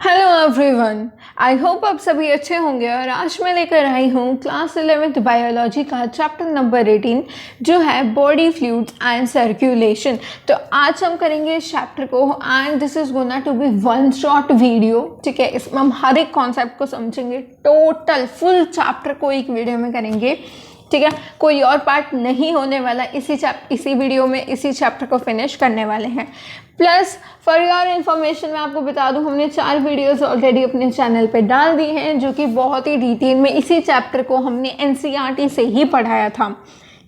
Hello everyone, I hope आप सभी अच्छे होंगे। और आज मैं लेकर आई हूँ क्लास 11th बायोलॉजी का चैप्टर नंबर 18 जो है बॉडी फ्लूइड्स एंड सर्कुलेशन। तो आज हम करेंगे इस चैप्टर को and this is gonna to be one short video. ठीक है, इसमें हम हर एक कॉन्सेप्ट को समझेंगे, टोटल फुल चैप्टर को एक वीडियो में करेंगे। ठीक है, कोई और पार्ट नहीं होने वाला, इसी वीडियो में इसी चैप्टर को फिनिश करने वाले हैं। प्लस फॉर योर इन्फॉर्मेशन मैं आपको बता दूं, हमने 4 वीडियोस ऑलरेडी अपने चैनल पे डाल दी हैं जो कि बहुत ही डिटेल में इसी चैप्टर को हमने एनसीईआरटी से ही पढ़ाया था।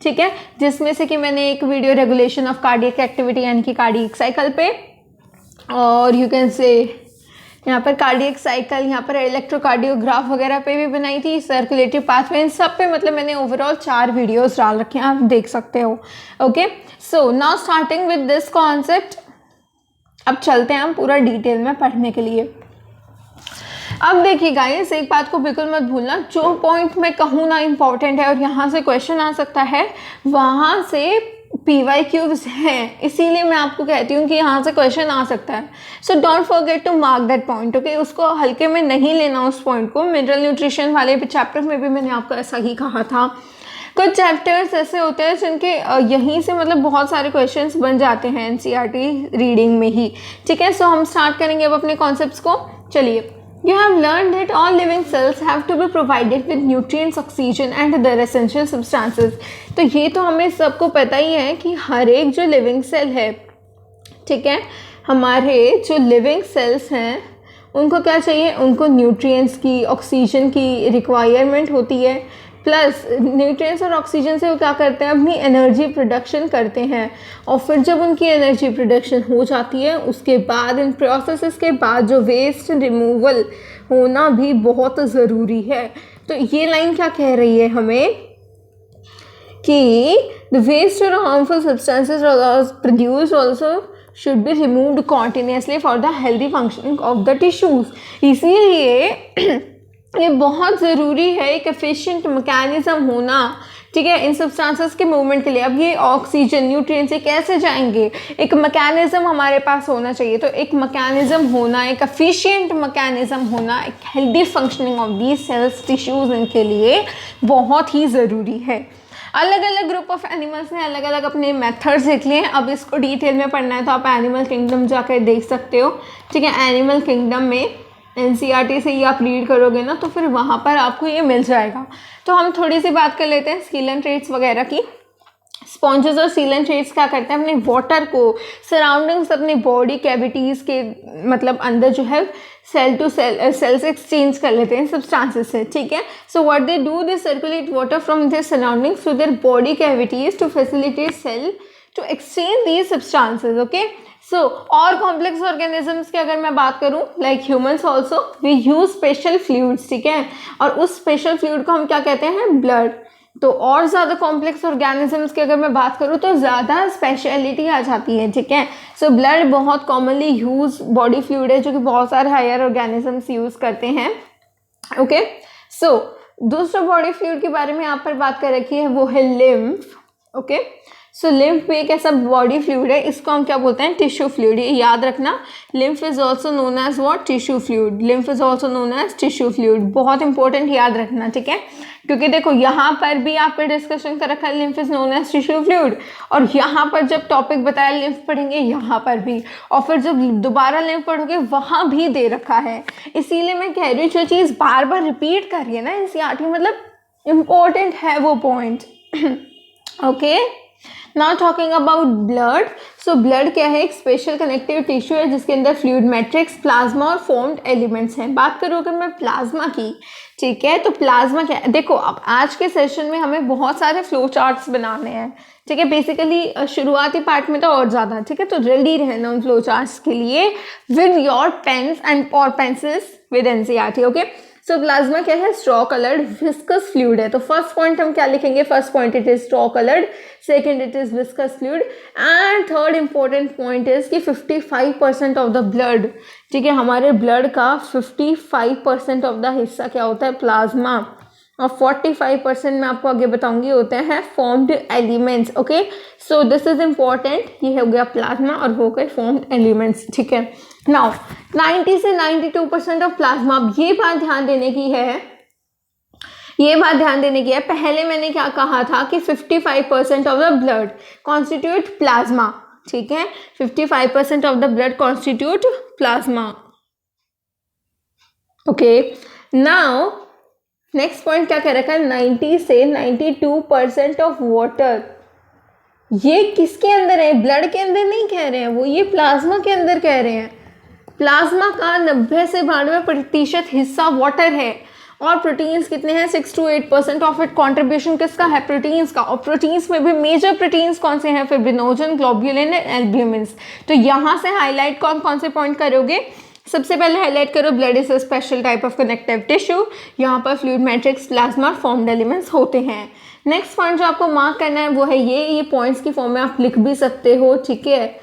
ठीक है, जिसमें से कि मैंने एक video regulation of cardiac activity यानी कि कार्डियक साइकिल पे, और यू कैन से यहाँ पर कार्डियक साइकिल, यहाँ पर इलेक्ट्रोकार्डियोग्राफ वगैरह पे भी बनाई थी, सर्कुलेटरी पाथवे, इन सब पे मतलब मैंने ओवरऑल 4 वीडियोस डाल रखे हैं, आप देख सकते हो। Okay, so now starting with this concept. अब चलते हैं हम पूरा डिटेल में पढ़ने के लिए। अब देखिए गाइस, एक बात को बिल्कुल मत भूलना, जो पॉइंट मैं कहूँ ना इम्पॉर्टेंट है और यहाँ से क्वेश्चन आ सकता है, वहाँ से PYQs हैं, इसीलिए मैं आपको कहती हूँ कि यहाँ से क्वेश्चन आ सकता है। So don't forget to mark that point. Okay, उसको हल्के में नहीं लेना उस पॉइंट को। मिनरल न्यूट्रिशन वाले चैप्टर में भी मैंने आपको ऐसा ही कहा था। कुछ चैप्टर्स ऐसे होते हैं जिनके यहीं से मतलब बहुत सारे क्वेश्चंस बन जाते हैं एनसीईआरटी रीडिंग में ही। ठीक है, सो हम स्टार्ट करेंगे अब अपने कॉन्सेप्ट्स को। चलिए, You have learned that all living cells have to be provided with nutrients, oxygen and other essential substances। तो ये तो हमें सबको पता ही है कि हर एक जो लिविंग सेल है, ठीक है, हमारे जो लिविंग सेल्स हैं उनको क्या चाहिए, उनको न्यूट्रिएंट्स की, ऑक्सीजन की रिक्वायरमेंट होती है। प्लस न्यूट्रिएंट्स और ऑक्सीजन से वो क्या करते हैं, अपनी एनर्जी प्रोडक्शन करते हैं। और फिर जब उनकी एनर्जी प्रोडक्शन हो जाती है, उसके बाद इन प्रोसेसेस के बाद जो वेस्ट रिमूवल होना भी बहुत ज़रूरी है। तो ये लाइन क्या कह रही है हमें कि द वेस्ट और harmful substances produced also should be removed continuously for the healthy functioning of the tissues। इसीलिए ये बहुत ज़रूरी है एक एफिशिएंट मैकेनिज्म होना, ठीक है, इन सब्सटेंसेस के मूवमेंट के लिए। अब ये ऑक्सीजन न्यूट्रिएंट्स से कैसे जाएंगे, एक मैकेनिज्म हमारे पास होना चाहिए। तो एक मैकेनिज्म होना, एक एफिशिएंट मैकेनिज्म होना, एक healthy functioning of these cells tissues इनके लिए बहुत ही ज़रूरी है। अलग अलग ग्रुप ऑफ एनिमल्स ने अलग अलग अपने मेथड्स लिख लिए हैं। अब इसको डिटेल में पढ़ना है तो आप एनिमल किंगडम जाकर देख सकते हो। ठीक है, एनिमल किंगडम में एनसीईआरटी से ही आप रीड करोगे ना तो फिर वहाँ पर आपको ये मिल जाएगा। तो हम थोड़ी सी बात कर लेते हैं सीलन ट्रेट्स वगैरह की। स्पॉन्जेस और सीलन ट्रेट्स क्या करते हैं, अपने वाटर को सराउंडिंग्स, अपने बॉडी कैविटीज़ के मतलब अंदर जो है सेल टू सेल्स एक्सचेंज कर लेते हैं सब्सटेंसेस से। ठीक है, so what they do, they circulate water from their surroundings to their body cavities to facilitate cell to exchange these substances. Okay, so और कॉम्प्लेक्स ऑर्गेनिजम्स की अगर मैं बात करूं, like humans also we use special fluids. ठीक है, और उस स्पेशल फ्लूइड को हम क्या कहते हैं, ब्लड। तो और ज़्यादा कॉम्प्लेक्स ऑर्गेनिजम्स की अगर मैं बात करूँ तो ज़्यादा स्पेशलिटी आ जाती है। ठीक है, सो ब्लड बहुत कॉमनली यूज बॉडी फ्लूइड है जो कि बहुत सारे हायर ऑर्गेनिजम्स यूज़ करते हैं। ओके, सो दूसरा बॉडी फ्लूइड के बारे में यहाँ पर बात कर रखी है, वो है लिम्फ। ओके, सो लिम्फ भी एक ऐसा बॉडी फ्लूइड है, इसको हम क्या बोलते हैं, टिश्यू फ्लूइड। ये याद रखना, lymph is also known as what, tissue fluid. Lymph is also known as tissue fluid, बहुत इंपॉर्टेंट याद रखना। ठीक है, क्योंकि देखो यहाँ पर भी आपका डिस्कशन कर रखा है lymph is known as tissue fluid, और यहाँ पर जब टॉपिक बताया लिम्फ पढ़ेंगे यहाँ पर भी, और फिर जब दोबारा लिम्फ पढ़ोगे वहाँ भी दे रखा है। इसीलिए मैं कह रही हूँ जो चीज़ बार बार रिपीट कर रही है ना एनसीईआरटी, मतलब इम्पोर्टेंट है वो point. Okay, now talking about blood. So blood क्या है, एक स्पेशल कनेक्टिव टिश्यू है जिसके अंदर फ्लूइड मैट्रिक्स, प्लाज्मा और फॉर्म्ड एलिमेंट्स हैं। बात करूँ अगर मैं प्लाज्मा की, ठीक है, तो प्लाज्मा क्या है, देखो अब आज के सेशन में हमें बहुत सारे फ्लो चार्ट्स बनाने हैं। ठीक है, बेसिकली शुरुआती पार्ट में तो और ज़्यादा। ठीक है, तो रेडी रहना उन फ्लो चार्ट्स के लिए विद योर पेन्स एंड और pencils with NCERT. Okay, so plasma क्या है, स्ट्रॉ कलर्ड विस्कस फ्लूइड है। तो फर्स्ट पॉइंट हम क्या लिखेंगे, first point it is straw coloured, second it is viscous fluid, and third important point is कि 55% of the blood, ठीक है, हमारे ब्लड का 55% ऑफ द हिस्सा क्या होता है, प्लाज्मा। और 45% मैं आपको आगे बताऊंगी होते हैं formed elements. Okay, so this is important. ये हो गया प्लाज्मा और हो गए फॉर्म्ड एलिमेंट्स, ठीक है। नाउ 90 से 92% ऑफ प्लाज्मा, अब ये बात ध्यान देने की है, ये बात ध्यान देने की है। पहले मैंने क्या कहा था कि 55% of the blood constitute plasma, ठीक है, 55% of the blood constitute plasma. Okay, now next point क्या कह रखा है, 90 से 92% ऑफ वाटर। ये किसके अंदर है, ब्लड के अंदर नहीं कह रहे हैं वो, ये प्लाज्मा के अंदर कह रहे हैं। प्लाज्मा का 90 से 92% हिस्सा वाटर है और प्रोटीन्स कितने हैं, 6 to 8% ऑफ इट। कॉन्ट्रीब्यूशन किसका है, प्रोटीन्स का। और प्रोटीन्स में भी मेजर प्रोटीन्स कौन से हैं, फिब्रिनोजन, ग्लोब्यूलिन एंड एल्ब्यूमिन्स। तो यहाँ से हाईलाइट कौन कौन से पॉइंट करोगे, सबसे पहले हाईलाइट करो blood is a special type of connective tissue, यहाँ पर fluid matrix, plasma, formed elements होते हैं। नेक्स्ट पॉइंट जो आपको मार्क करना है वो है ये पॉइंट्स की फॉर्म में आप लिख भी सकते हो, ठीक है,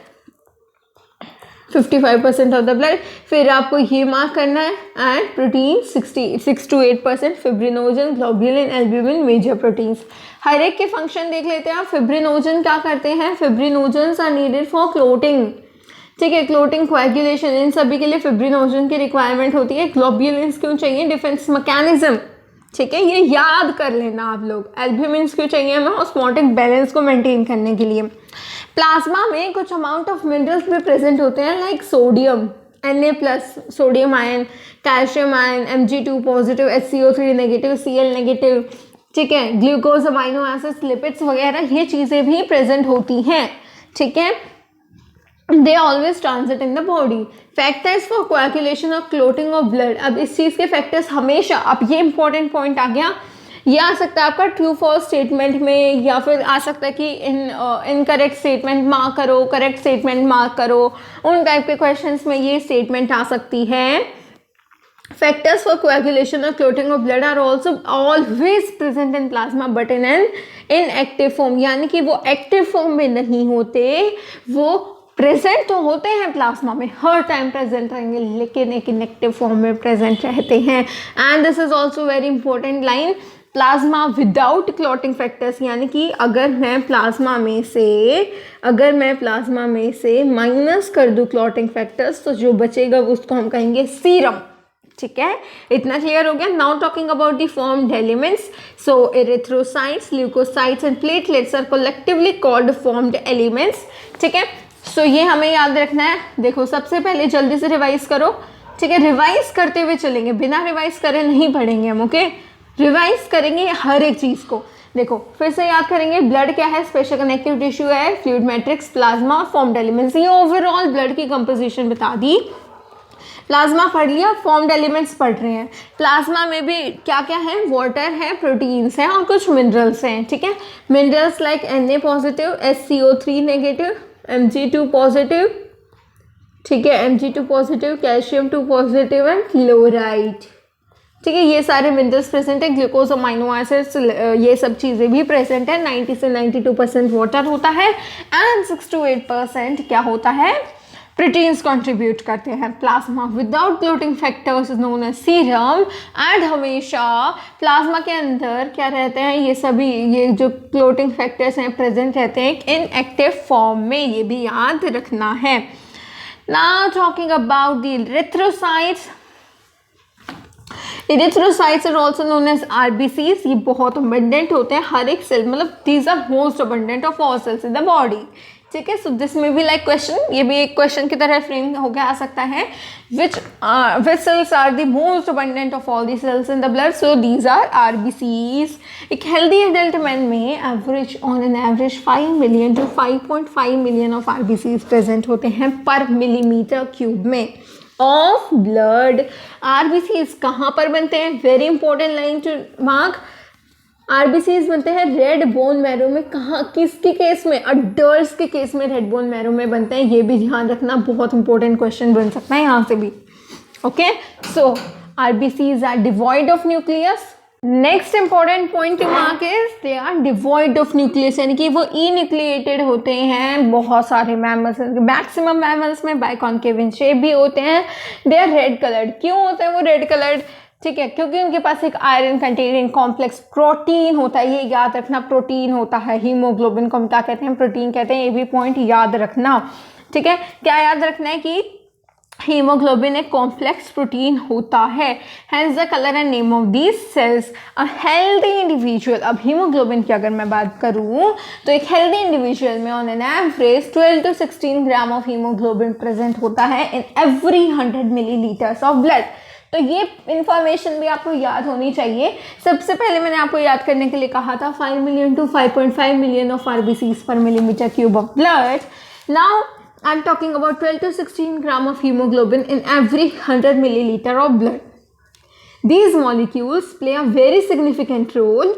55% ऑफ द ब्लड। फिर आपको ये मार्क करना है and protein 6 to 8%, fibrinogen, globulin, albumin, major proteins. हर एक के फंक्शन देख लेते हैं। फिब्रिनोजन क्या करते हैं, फिब्रिनोजन्स आर नीडेड फॉर क्लोटिंग, ठीक है, क्लोटिंग, कोएगुलेशन, इन सभी के लिए फिब्रिनोजन की रिक्वायरमेंट होती है। ग्लोब्यूलिन्स क्यों चाहिए, डिफेंस मैकेनिज्म, ठीक है, ये याद कर लेना आप लोग। एल्ब्यूमिन्स क्यों चाहिए हमें, ऑस्मोटिक बैलेंस को मेंटेन करने के लिए। प्लाज्मा में कुछ अमाउंट ऑफ मिनरल्स भी प्रेजेंट होते हैं, like sodium Na+, sodium ion, calcium ion, Mg2 positive, HCO3 negative, Cl negative, ठीक है, ग्लूकोज, अमाइनो एसिड्स, लिपिड्स वगैरह ये चीज़ें भी प्रेजेंट होती हैं, ठीक है। They always transit in the body. Factors for coagulation or clotting of blood. अब इस चीज़ के फैक्टर्स हमेशा, अब ये इंपॉर्टेंट पॉइंट आ गया, ये आ सकता है आपका ट्रू फॉल्स स्टेटमेंट में, या फिर आ सकता है कि इनकरेक्ट स्टेटमेंट मार्क करो, करेक्ट स्टेटमेंट मार्क करो, उन टाइप के क्वेश्चंस में ये स्टेटमेंट आ सकती है। Factors for coagulation or clotting of blood are also always present in plasma but in an inactive form, यानी कि वो एक्टिव फॉर्म में नहीं होते, वो प्रेजेंट तो होते हैं प्लाज्मा में, हर टाइम प्रेजेंट रहेंगे, लेकिन एक इनएक्टिव फॉर्म में प्रेजेंट रहते हैं। And this is also very important line, plasma without clotting factors, यानी कि अगर मैं प्लाज्मा में से माइनस कर दूं क्लॉटिंग फैक्टर्स, तो जो बचेगा उसको हम कहेंगे सीरम, ठीक है, इतना क्लियर हो गया। Now talking about the formed elements, so erythrocytes, leucocytes and platelets are collectively called formed elements, ठीक है। सो ये हमें याद रखना है। देखो सबसे पहले जल्दी से रिवाइज करो, ठीक है, रिवाइज करते हुए चलेंगे, बिना रिवाइज करे नहीं पढ़ेंगे हम, ओके, रिवाइज करेंगे हर एक चीज़ को। देखो फिर से याद करेंगे, ब्लड क्या है, स्पेशल कनेक्टिव टिश्यू है, फ्लूइड मैट्रिक्स, प्लाज्मा और फॉर्म्ड एलिमेंट्स, ये ओवरऑल ब्लड की कंपोजिशन बता दी। प्लाज्मा पढ़ लिया, फॉर्म्ड एलिमेंट्स पढ़ रहे हैं। प्लाज्मा में भी क्या क्या है, वाटर है, प्रोटीन्स हैं और कुछ मिनरल्स हैं, ठीक है, minerals like Na positive, HCO3 negative, Mg2 positive, ठीक है, Mg2 positive, calcium 2 positive and chloride, ठीक है, ये सारे मिनरल्स प्रेजेंट है। ग्लूकोज, अमाइनो एसिड्स, ये सब चीज़ें भी प्रेजेंट है। 90 से 92% वाटर होता है एंड 6 to 8% क्या होता है, प्रोटीन्स कंट्रीब्यूट करते हैं। Plasma without clotting factors is known as serum. And हमेशा प्लाज्मा के अंदर क्या रहते हैं, ये सभी ये जो क्लोटिंग फैक्टर्स हैं प्रेजेंट रहते हैं इन एक्टिव फॉर्म में, ये भी याद रखना है। Now talking about the erythrocytes, erythrocytes are also known as RBCs। ये बहुत अबंडेंट होते हैं हर एक सेल, मतलब these are most abundant of all cells in the body, ठीक है। सो दिस में भी लाइक क्वेश्चन, ये भी एक क्वेश्चन की तरह फ्रेम हो गया आ सकता है, which cells are the most abundant of all the cells in the blood, so these are RBCs। एक हेल्दी एडल्ट मैन में average on an average 5 million to 5.5 million of RBCs present होते हैं पर मिलीमीटर क्यूब में of blood. RBCs कहाँ पर बनते हैं, very important line to mark, RBCs बनते हैं रेड बोन मैरो में। कहाँ, किसके केस में, अडल्ट्स के केस में रेड बोन मैरो में बनते हैं, ये भी ध्यान रखना, बहुत इंपॉर्टेंट क्वेश्चन बन सकता है यहाँ से भी, okay. So RBCs are devoid of nucleus. Next important point to mark is they are devoid of nucleus, यानी कि वो इन्यूक्लिएटेड होते हैं। बहुत सारे मैमल्स, मैक्सिमम मैमल्स में बाइकॉन्केव इन शेप भी होते हैं। They are red coloured. क्यों होते हैं वो रेड कलर्ड, ठीक है, क्योंकि उनके पास एक आयरन कंटेनिंग कॉम्प्लेक्स प्रोटीन होता है, ये याद रखना, प्रोटीन होता है। हीमोग्लोबिन को हम क्या कहते हैं? प्रोटीन कहते हैं। ये भी पॉइंट याद रखना, ठीक है। क्या याद रखना है कि हीमोग्लोबिन एक कॉम्प्लेक्स प्रोटीन होता है, hence the colour and name of these cells. A healthy individual, अब हीमोग्लोबिन की अगर मैं बात करूं तो एक हेल्दी इंडिविजुअल में on an average 12 to 16 gram of haemoglobin present होता है in every 100 millilitres of blood. तो ये इन्फॉर्मेशन भी आपको याद होनी चाहिए। सबसे पहले मैंने आपको याद करने के लिए कहा था 5 million to 5.5 million of RBCs पर millimetre cube of blood. Now I'm talking about 12 to 16 gram of hemoglobin in every 100 milliliter of blood. These molecules play a very significant role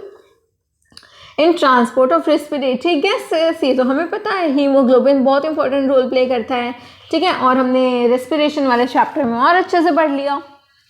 in transport of respiratory gases. ये तो हमें पता है, haemoglobin बहुत important role play करता है, ठीक है। और हमने रेस्पिरेशन वाले चैप्टर में और अच्छे से पढ़ लिया।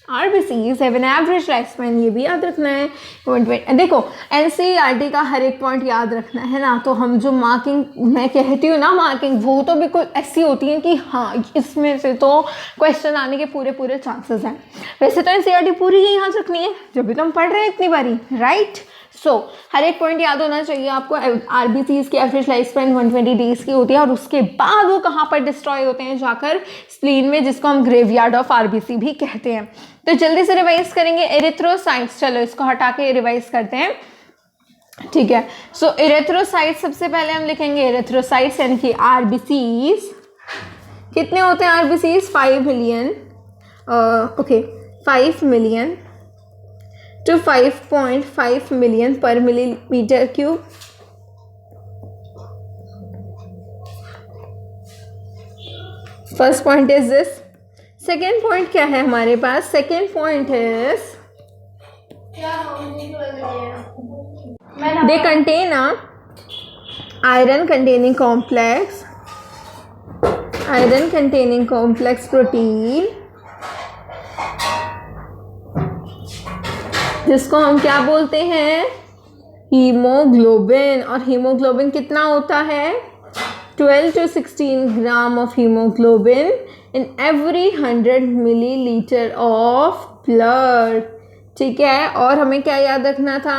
RBCs have an average lifespan, ये भी याद रखना है। देखो NCERT का हर एक पॉइंट याद रखना है ना। तो हम जो मार्किंग मैं कहती हूँ ना, मार्किंग वो तो बिल्कुल ऐसी होती है कि हाँ इसमें से तो क्वेश्चन आने के पूरे चांसेस हैं। वैसे तो NCERT पूरी ही याद रखनी है, जब भी तो हम पढ़ रहे हैं इतनी बारी, राइट। सो हर एक पॉइंट याद होना चाहिए आपको। RBCs की एवरेज लाइफ स्पैन 120 डेज की होती है, और उसके बाद वो कहाँ पर डिस्ट्रॉय होते हैं? जाकर स्प्लीन में, जिसको हम ग्रेवयार्ड ऑफ RBC भी कहते हैं। तो जल्दी से रिवाइज करेंगे एरिथ्रोसाइट्स। चलो इसको हटा के रिवाइज करते हैं, ठीक है। सो एरिथ्रोसाइट्स सबसे पहले हम लिखेंगे एरिथ्रोसाइट्स यानी कि RBCs। कितने होते हैं RBCs? 5 million, okay 5 million to 5.5 million पर millimetre cube. First point is this. Second point क्या है हमारे पास? Second point is they contain a iron containing complex protein, जिसको हम क्या बोलते हैं? हीमोग्लोबिन। और हीमोग्लोबिन कितना होता है? 12 to 16 gram of haemoglobin in every 100 millilitre of blood, ठीक है। और हमें क्या याद रखना था?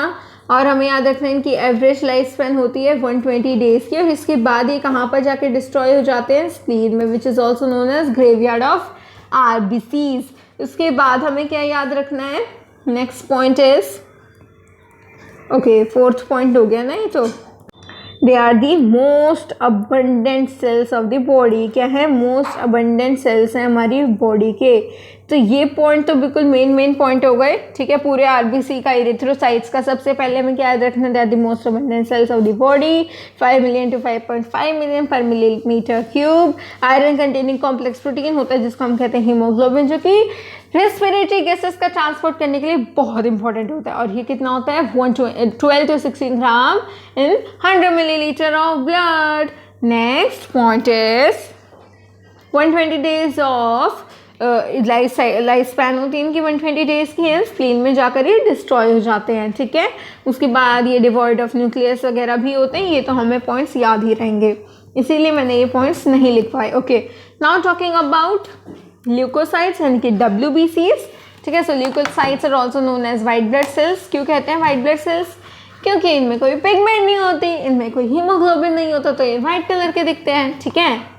और हमें याद रखना है इनकी एवरेज लाइफ स्पैन होती है 120 डेज की, और इसके बाद ये कहाँ पर जाके डिस्ट्रॉय हो जाते हैं? स्प्लीन में, which is also known as graveyard of RBCs। उसके बाद हमें क्या याद रखना है? Next point is, okay fourth point हो गया ना ये तो। They are the most abundant cells of the body. क्या है? मोस्ट अबंडेंट सेल्स हैं हमारी बॉडी के। तो ये पॉइंट तो बिल्कुल मेन पॉइंट हो गए, ठीक है, पूरे RBC का, एरिथ्रोसाइट्स का। सबसे पहले हमें क्या याद रखना? They are the most abundant cells of the body, 5 million to 5.5 million पर millimetre cube. Iron containing complex protein होता है, जिसको हम कहते हैं हीमोग्लोबिन, जो कि रेस्पिरेटरी गैसेस का ट्रांसपोर्ट करने के लिए बहुत इंपॉर्टेंट होता है। और ये कितना होता है? 12 to 16 gram in 100 millilitre of blood. Next point is 120 days of life span होती है इनकी, 120 डेज की है। स्प्लीन में जाकर ये डिस्ट्रॉय हो जाते हैं, ठीक है। उसके बाद ये डिवॉइड ऑफ न्यूक्लियस वगैरह भी होते हैं। ये तो हमें पॉइंट्स याद ही रहेंगे, इसीलिए मैंने ये पॉइंट्स नहीं लिख पाए। Okay, now talking about leucocytes यानी कि WBCs, ठीक है। So leucocytes are also known as white blood cells. क्यों कहते हैं वाइट ब्लड सेल्स? क्योंकि इनमें कोई पिगमेंट नहीं होती, इनमें कोई हीमोग्लोबिन नहीं होता, तो ये वाइट कलर के दिखते हैं, ठीक है।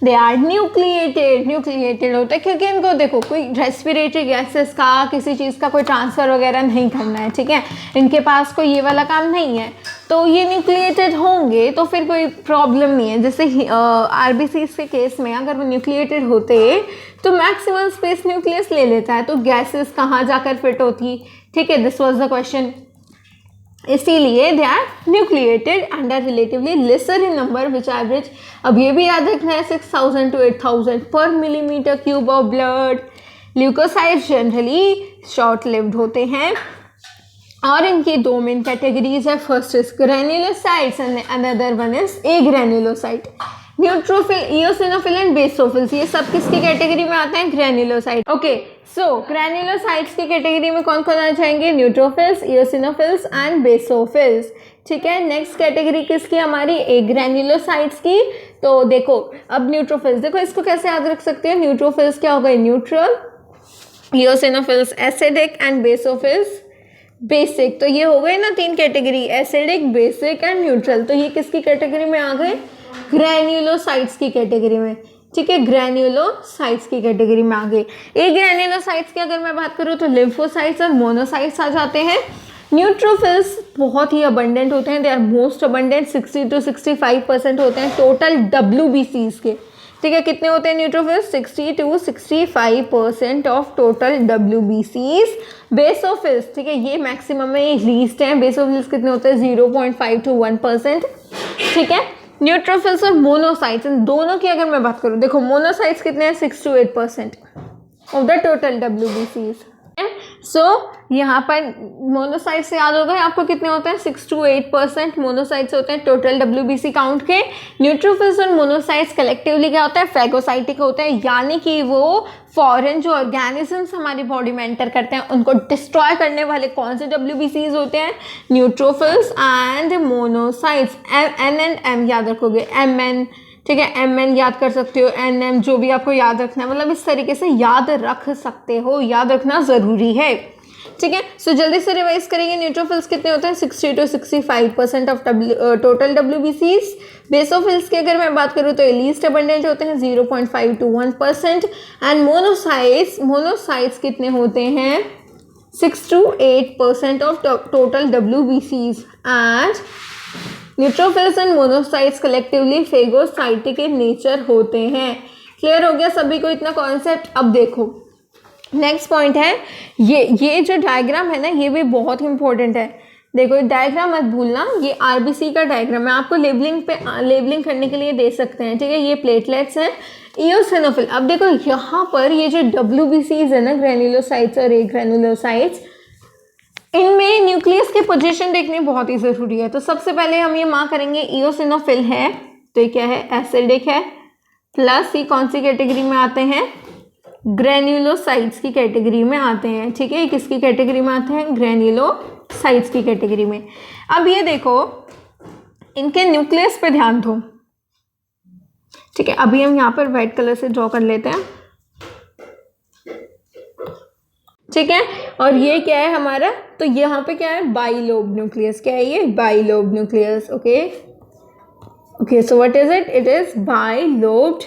दे आर न्यूक्लिएटेड होते हैं क्योंकि इनको देखो कोई रेस्पिरेटरी गैसेस का, किसी चीज़ का कोई ट्रांसफ़र वगैरह नहीं करना है, ठीक है। इनके पास कोई ये वाला काम नहीं है, तो ये न्यूक्लिएटेड होंगे तो फिर कोई प्रॉब्लम नहीं है। जैसे RBCs के केस में अगर वो न्यूक्लिएटेड होते तो मैक्सिमम स्पेस न्यूक्लियस ले लेता है, तो गैसेस कहाँ जाकर फिट होती, ठीक है। This was the question. इसीलिए they are nucleated and are relatively lesser in number which average, अब ये भी याद रखना है, 6000 to 8000 पर millimetre cube of blood. Leucocytes generally short lived होते हैं और इनकी दो मेन कैटेगरीज है। First is granulocytes and another one is agranulocyte. Neutrophil, eosinophil and basophils, ये सब किसकी कैटेगरी में आते हैं? ग्रैन्युलोसाइट। ओके, सो ग्रैन्युलोसाइट्स की कैटेगरी में कौन कौन आ जाएंगे? न्यूट्रोफिल्स, इओसिनोफिल्स एंड बेसोफिल्स, ठीक है। नेक्स्ट कैटेगरी किसकी? हमारी एग्रैन्युलोसाइट्स की। तो देखो अब न्यूट्रोफिल्स, देखो इसको कैसे याद रख सकते हैं? न्यूट्रोफिल्स क्या हो गए? Neutral, eosinophils acidic and basophils basic. तो ये हो गए ना 3 category, acidic, basic and neutral. तो ये किसकी कैटेगरी में आ गए? ग्रैन्युलोसाइट्स की कैटेगरी में। ठीक है, ग्रैन्युलोसाइट्स की कैटेगरी में आ गए। एक ग्रैन्युलोसाइट्स की अगर मैं बात करूँ तो लिम्फोसाइट्स और मोनोसाइट्स आ जाते हैं। न्यूट्रोफिल्स बहुत ही अबंडेंट होते हैं, they are most abundant, 60 to 65% होते हैं टोटल WBCs के। ठीक है, कितने होते हैं neutrophils? 60 to 65% of total WBCs। Basophils, ठीक है, ये मैक्सिमम में, ये लीस्ट है। बेसोफिल्स कितने होते हैं? 0.5 to 1%। ठीक है, न्यूट्रोफिल्स और मोनोसाइट्स, इन दोनों की अगर मैं बात करूँ, देखो मोनोसाइट्स कितने हैं? 6 to 8% of the total WBCs। सो यहाँ पर मोनोसाइट्स से याद होगा आपको कितने होते हैं? 6 to 8% मोनोसाइट्स होते हैं टोटल WBC काउंट के। न्यूट्रोफिल्स और मोनोसाइट्स कलेक्टिवली क्या होता है? फैगोसाइटिक होते हैं, यानी कि वो फॉरेन जो ऑर्गेनिजम्स हमारी बॉडी में एंटर करते हैं उनको डिस्ट्रॉय करने वाले कौन से WBCs होते हैं? Neutrophils and monocytes. N and M याद रखोगे, MN, ठीक है, MN याद कर सकते हो, NM, जो भी आपको याद रखना है, मतलब इस तरीके से याद रख सकते हो, याद रखना ज़रूरी है। ठीक है, सो जल्दी से रिवाइज करेंगे। न्यूट्रोफिल्स कितने होते हैं? 60 to 65% of total WBCs। Basophils की अगर मैं बात करूँ तो लीस्ट अबंडेंट होते हैं, 0.5 to 1%। एंड मोनोसाइट्स कितने होते हैं? 6 to 8% of total WBCs। And neutrophils and monocytes collectively phagocytic in nature होते हैं। क्लियर हो गया सभी को इतना कॉन्सेप्ट? अब देखो नेक्स्ट पॉइंट है, ये जो डायग्राम है ना, ये भी बहुत ही इंपॉर्टेंट है। देखो डायग्राम मत भूलना, ये RBC का डायग्राम है, आपको लेबलिंग करने के लिए दे सकते हैं। ठीक है, ये प्लेटलेट्स हैं, इओसिनोफिल। अब देखो यहाँ पर ये जो WBCs है ना, ग्रैन्युलोसाइट्स और ग्रैन्युलोसाइट्स, इनमें न्यूक्लियस की पोजीशन देखनी बहुत ही ज़रूरी है। तो सबसे पहले हम ये मार्क करेंगे, इओसिनोफिल है तो ये क्या है? एसिडिक है। प्लस ये कौन सी कैटेगरी में आते हैं? ग्रैन्युलोसाइट्स की कैटेगरी में आते हैं। ठीक है, ये किसकी कैटेगरी में आते हैं? ग्रैन्युलोसाइट्स की कैटेगरी में। अब ये देखो इनके न्यूक्लियस पे ध्यान दो। ठीक है, अभी हम यहाँ पर वाइट कलर से ड्रॉ कर लेते हैं। ठीक है, और ये क्या है हमारा? तो यहाँ पे क्या है? Bilobe nucleus. क्या है ये? Bilobe nucleus. Okay, so what is it? It is bilobed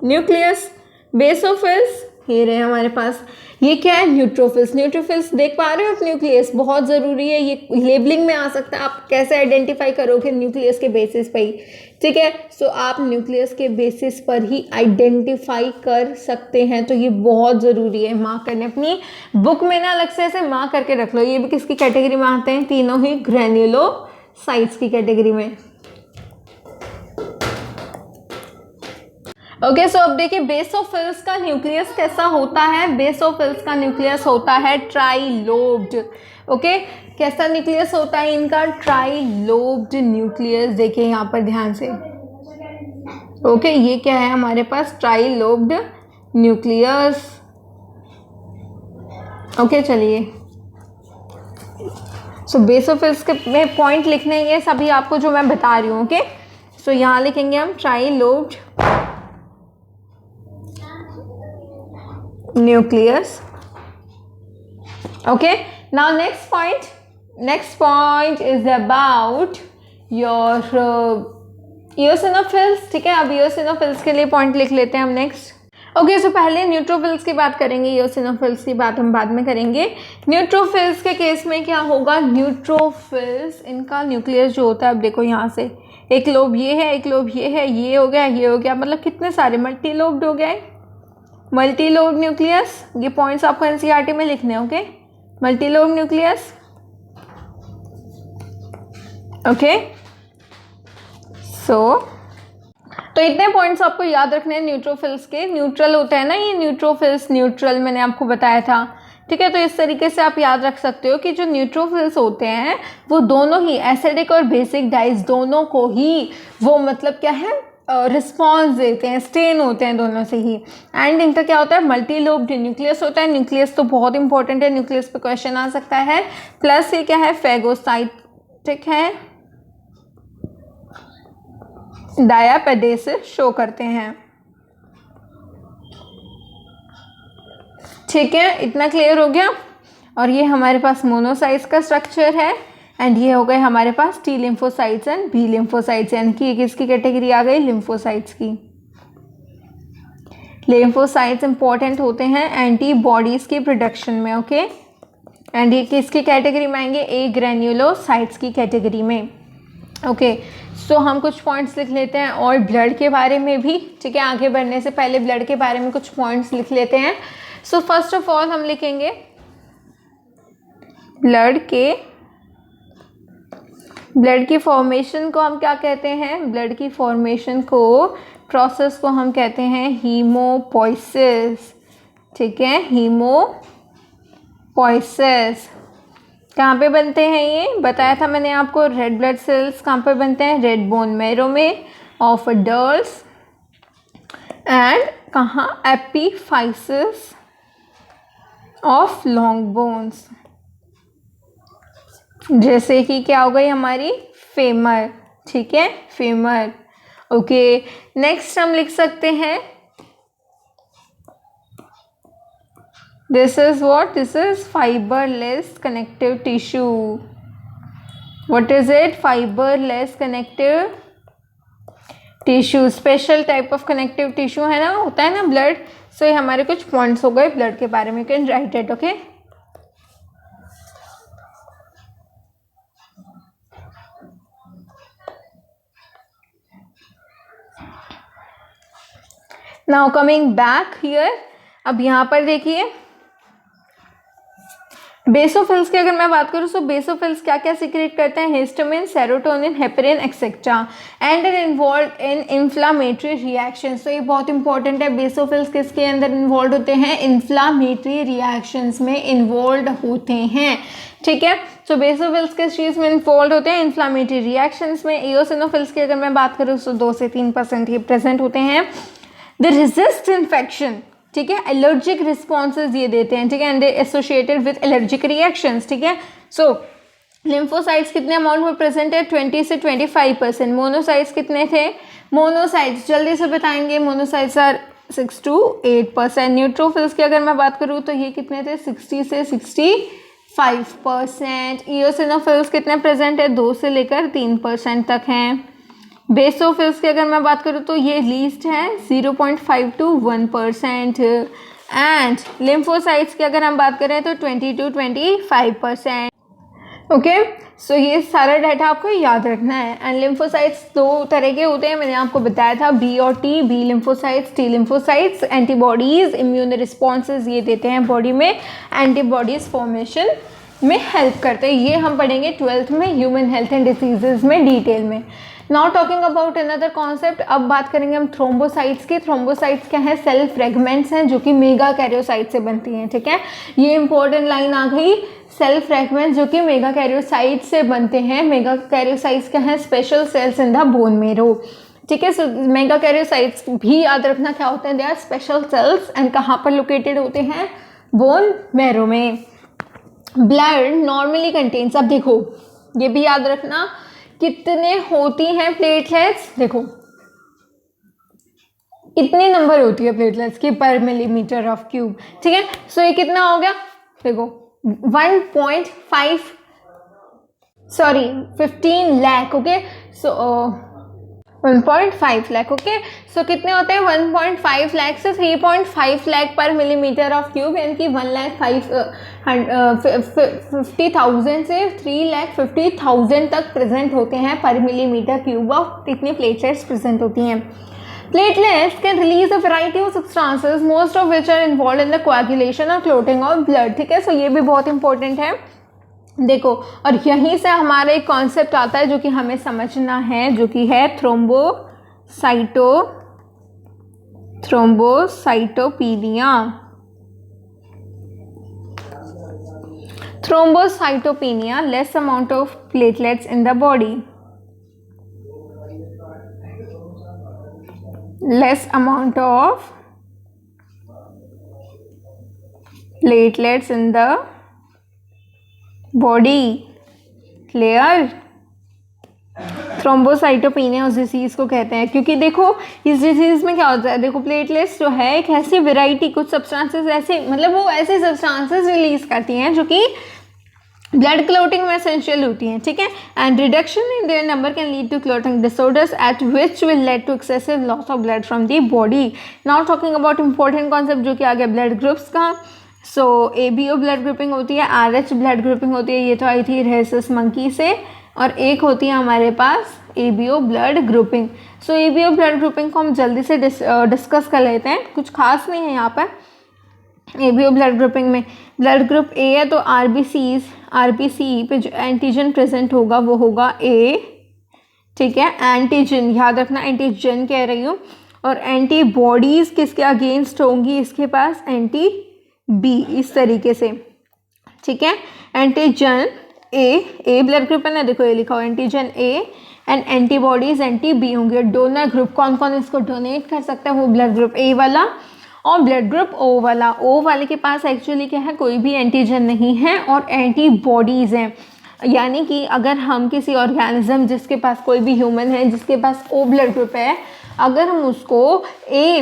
nucleus. Basophils ये रहे हमारे पास। ये क्या है? न्यूट्रोफिल्स। न्यूट्रोफिल्स देख पा रहे हो आप? न्यूक्लियस बहुत ज़रूरी है, ये लेबलिंग में आ सकता है। आप कैसे आइडेंटिफाई करोगे? न्यूक्लियस के बेसिस पर ही। ठीक है, सो आप न्यूक्लियस के बेसिस पर ही आइडेंटिफाई कर सकते हैं, तो ये बहुत ज़रूरी है मार्क करने। अपनी बुक में ना अलग से ऐसे मार्क करके रख लो। ये भी किसकी कैटेगरी में आते हैं? तीनों ही ग्रैन्युलोसाइट्स की कैटेगरी में। ओके, सो अब देखिए बेसोफिल्स का न्यूक्लियस कैसा होता है? बेसोफिल्स का न्यूक्लियस होता है ट्राइलोब्ड। ओके, कैसा न्यूक्लियस होता है इनका? ट्राइलोब्ड न्यूक्लियस। देखिए यहाँ पर ध्यान से। ओके, ये क्या है हमारे पास? ट्राइलोब्ड न्यूक्लियस। ओके, चलिए, सो बेसोफिल्स के में पॉइंट लिखने हैं सभी आपको जो मैं बता रही हूँ। ओके, सो यहाँ लिखेंगे हम ट्राइलोब्ड nucleus. Okay, now next point is about your eosinophils. ठीक है, अब eosinophils के लिए पॉइंट लिख लेते हैं हम नेक्स्ट। ओके, सो पहले न्यूट्रोफिल्स की बात करेंगे, eosinophils की बात हम बाद में करेंगे। न्यूट्रोफिल्स के केस में क्या होगा? न्यूट्रोफिल्स इनका न्यूक्लियस जो होता है, अब देखो यहाँ से एक लोब ये है, एक लोब ये है, ये हो गया, मतलब कितने सारे मल्टी लोब्ड हो गए। मल्टी लोब न्यूक्लियस, ये पॉइंट्स आपको NCERT में लिखने हैं। Okay, multi lobe nucleus. Okay, so तो इतने पॉइंट्स आपको याद रखने हैं न्यूट्रोफिल्स के। न्यूट्रल होता है ना ये न्यूट्रोफिल्स, न्यूट्रल मैंने आपको बताया था। ठीक है, तो इस तरीके से आप याद रख सकते हो कि जो न्यूट्रोफिल्स होते हैं वो दोनों ही एसिडिक और बेसिक डाइज दोनों को ही वो मतलब क्या है? रिस्पॉन्स देते हैं, स्टेन होते हैं दोनों से ही। एंड इनका क्या होता है? मल्टी लोब्ड न्यूक्लियस होता है। न्यूक्लियस तो बहुत इंपॉर्टेंट है, न्यूक्लियस पे क्वेश्चन आ सकता है। प्लस ये क्या है? फेगोसाइटिक है, डायापेडेसिस शो करते हैं। ठीक है, इतना क्लियर हो गया। और ये हमारे पास मोनोसाइट्स का स्ट्रक्चर है एंड ये हो गए हमारे पास T lymphocytes and B lymphocytes, यानी कि ये किसकी कैटेगरी आ गई, लिम्फोसाइट्स की। लिम्फोसाइट्स इंपॉर्टेंट होते हैं एंटीबॉडीज की प्रोडक्शन में, ओके। एंड ये किसकी कैटेगरी में आएंगे, ए ग्रैन्युलोसाइट्स की कैटेगरी में, ओके। सो हम कुछ पॉइंट्स लिख लेते हैं और ब्लड के बारे में भी, ठीक है। आगे बढ़ने से पहले ब्लड के बारे में कुछ पॉइंट्स लिख लेते हैं। सो फर्स्ट ऑफ ऑल हम लिखेंगे ब्लड की फॉर्मेशन को हम क्या कहते हैं, ब्लड की फॉर्मेशन को, प्रोसेस को हम कहते हैं हीमोपोइसिस, ठीक है, हीमोपोइसिस। कहाँ पे बनते हैं ये बताया था मैंने आपको, रेड ब्लड सेल्स कहाँ पे बनते हैं, रेड बोन मैरो में ऑफ अडल्ट्स, एंड कहाँ, एपीफाइसिस ऑफ लॉन्ग बोन्स, जैसे कि क्या हो गई हमारी फेमर, ठीक है, फेमर, ओके। नेक्स्ट हम लिख सकते हैं this is what, this is fiberless connective tissue. What is it, fiberless connective tissue, special type of connective tissue है ना, होता है ना ब्लड। सो ये हमारे कुछ पॉइंट्स हो गए ब्लड के बारे में, can write it, okay. Now coming back here, अब यहाँ पर देखिए बेसोफिल्स की अगर मैं बात करूँ तो बेसोफिल्स क्या क्या सीक्रेट करते हैं, histamine, serotonin, heparin etcetera, and are involve in inflammatory reactions. तो ये बहुत इंपॉर्टेंट है, बेसोफिल्स किसके अंदर इन्वॉल्व होते हैं, इन्फ्लामेटरी रिएक्शंस में इन्वॉल्व होते हैं, ठीक है। तो बेसोफिल्स किस चीज़ में इन्वॉल्व होते हैं, इन्फ्लामेटरी रिएक्शंस में। एओसिनोफिल्स की अगर मैं बात करूँ तो 2 से 3% ये प्रेजेंट होते हैं। द रेजिस्ट इन्फेक्शन, ठीक है, एलर्जिक रिस्पॉन्सेज ये देते हैं, ठीक है, and associated with allergic reactions, ठीक है। सो लिम्फोसाइट्स कितने अमाउंट में प्रेजेंट है, 20 से 25%। मोनोसाइट्स कितने थे, मोनोसाइट्स जल्दी से बताएंगे, मोनोसाइट्स आर 6 to 8%। न्यूट्रोफिल्स की अगर मैं बात करूँ तो ये कितने थे, 60 से 65%। इओसिनोफिल्स कितने प्रेजेंट है, 2 से लेकर 3% तक हैं। बेसोफिल्स की अगर मैं बात करूँ तो ये लीस्ट है, 0.5 to 1%। एंड लिम्फोसाइट्स की अगर हम बात करें तो 20 to 25%, ओके। सो ये सारा डाटा आपको याद रखना है। एंड लिम्फोसाइट्स 2 तरह के होते हैं, मैंने आपको बताया था, बी और T. B lymphocytes, T lymphocytes antibodies, immune responses ये देते हैं बॉडी में, एंटीबॉडीज फॉर्मेशन में हेल्प करते हैं। ये हम पढ़ेंगे 12th में ह्यूमन हेल्थ एंड डिसीजेज में डिटेल में। Now talking about another concept, अब बात करेंगे हम थ्रोम्बोसाइट्स की। थ्रोम्बोसाइट्स क्या है, सेल फ्रेगमेंट्स हैं जो कि मेगा कैरियोसाइट से बनती हैं, ठीक है। ये इंपॉर्टेंट लाइन आ गई, सेल फ्रेगमेंट्स जो कि मेगा कैरियोसाइट से बनते हैं। मेगा कैरियोसाइट्स क्या है, special cells in the bone marrow, ठीक है। सो मेगा कैरियोसाइट्स भी याद रखना क्या होते हैं, they are special cells and कहाँ पर लोकेटेड होते हैं, बोन मेरो में। ब्लड नॉर्मली कंटेन्स, अब देखो ये भी याद रखना कितने होती हैं प्लेटलेट्स, देखो इतने नंबर होती है प्लेटलेट्स की पर मिलीमीटर ऑफ क्यूब, ठीक है। सो ये कितना हो गया, देखो 15 लाख, ओके। सो 1.5 लाख, ओके। सो कितने होते हैं, 1.5 लाख से 3.5 लाख पर मिलीमीटर ऑफ क्यूब, यानी कि 1,50,000 से 3,50,000 तक प्रेजेंट होते हैं पर मिलीमीटर क्यूब ऑफ इतनी प्लेटलेट्स प्रेजेंट होती हैं। Platelets can release a variety of substances, most of which are involve in the coagulation और क्लोटिंग ऑफ ब्लड, ठीक है। सो ये भी बहुत इंपॉर्टेंट है, देखो। और यहीं से हमारा एक कॉन्सेप्ट आता है जो कि हमें समझना है, जो कि है thrombocytopenia. Thrombocytopenia, less amount of platelets in the body. Less amount of platelets in the body. Clear? Thrombocytopenia उस डिसीज़ को कहते हैं, क्योंकि देखो इस डिसीज़ में क्या होता है, देखो प्लेटलेट्स जो है एक ऐसी वेराइटी, कुछ सब्सटेंसेस ऐसे, मतलब वो ऐसे सब्सटेंसेस रिलीज करती हैं जो कि ब्लड क्लॉटिंग में एसेंशियल होती हैं, ठीक है। And reduction in their number can lead to clotting disorders at which will lead to excessive loss of blood from the body. Now talking about important concept जो कि आ गया ब्लड ग्रुप्स का। सो ABO blood grouping होती है, RH blood grouping होती है, ये तो आई थी रेसस मंकी से, और एक होती है हमारे पास ABO ब्लड ग्रुपिंग। सो ABO ब्लड ग्रुपिंग को हम जल्दी से डिस्कस कर लेते हैं, कुछ खास नहीं है यहाँ पर। ABO ब्लड ग्रुपिंग में ब्लड ग्रुप A है तो RBC पे जो एंटीजन प्रेजेंट होगा वो होगा A, ठीक है। एंटीजन याद रखना, एंटीजन कह रही हूँ, और एंटीबॉडीज़ किसके अगेंस्ट होंगी, इसके पास एंटी-B, इस तरीके से, ठीक है। एंटीजन ए ब्लड ग्रुप है ना, देखो ये लिखा हो एंटीजन A एंड एंटीबॉडीज एंटी-B होंगे। डोनर ग्रुप कौन कौन इसको डोनेट कर सकता है, वो ब्लड ग्रुप A वाला और ब्लड ग्रुप O वाला। O वाले के पास एक्चुअली क्या है, कोई भी एंटीजन नहीं है और एंटीबॉडीज़ हैं, यानी कि अगर हम किसी ऑर्गेनिज्म जिसके पास, कोई भी ह्यूमन है जिसके पास O ब्लड ग्रुप है, अगर हम उसको A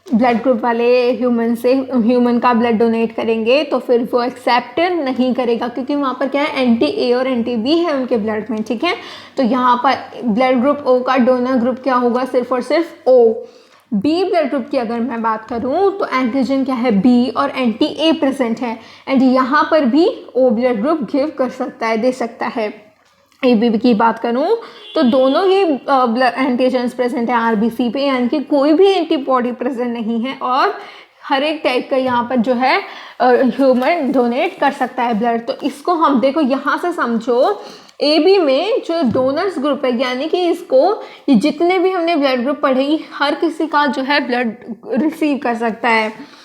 ब्लड ग्रुप वाले ह्यूमन का ब्लड डोनेट करेंगे तो फिर वो एक्सेप्ट नहीं करेगा, क्योंकि वहाँ पर क्या है, एंटी-A और एंटी-B है उनके ब्लड में, ठीक है। तो यहाँ पर ब्लड ग्रुप O का डोनर ग्रुप क्या होगा, सिर्फ और सिर्फ O। B ब्लड ग्रुप की अगर मैं बात करूँ तो एंटीजन क्या है, B और एंटी-A प्रेजेंट है, एंड यहाँ पर भी O ब्लड ग्रुप गिव कर सकता है, दे सकता है। ABB की बात करूँ तो दोनों ही ब्लड एंटीजन्स प्रेजेंट है RBC पे, यानी कि कोई भी एंटीबॉडी प्रेजेंट नहीं है, और हर एक टाइप का यहाँ पर जो है ह्यूमन डोनेट कर सकता है ब्लड। तो इसको हम देखो यहाँ से समझो, AB में जो डोनर्स ग्रुप है, यानी कि इसको, ये जितने भी हमने ब्लड ग्रुप पढ़े हर किसी का जो है ब्लड रिसीव कर सकता है।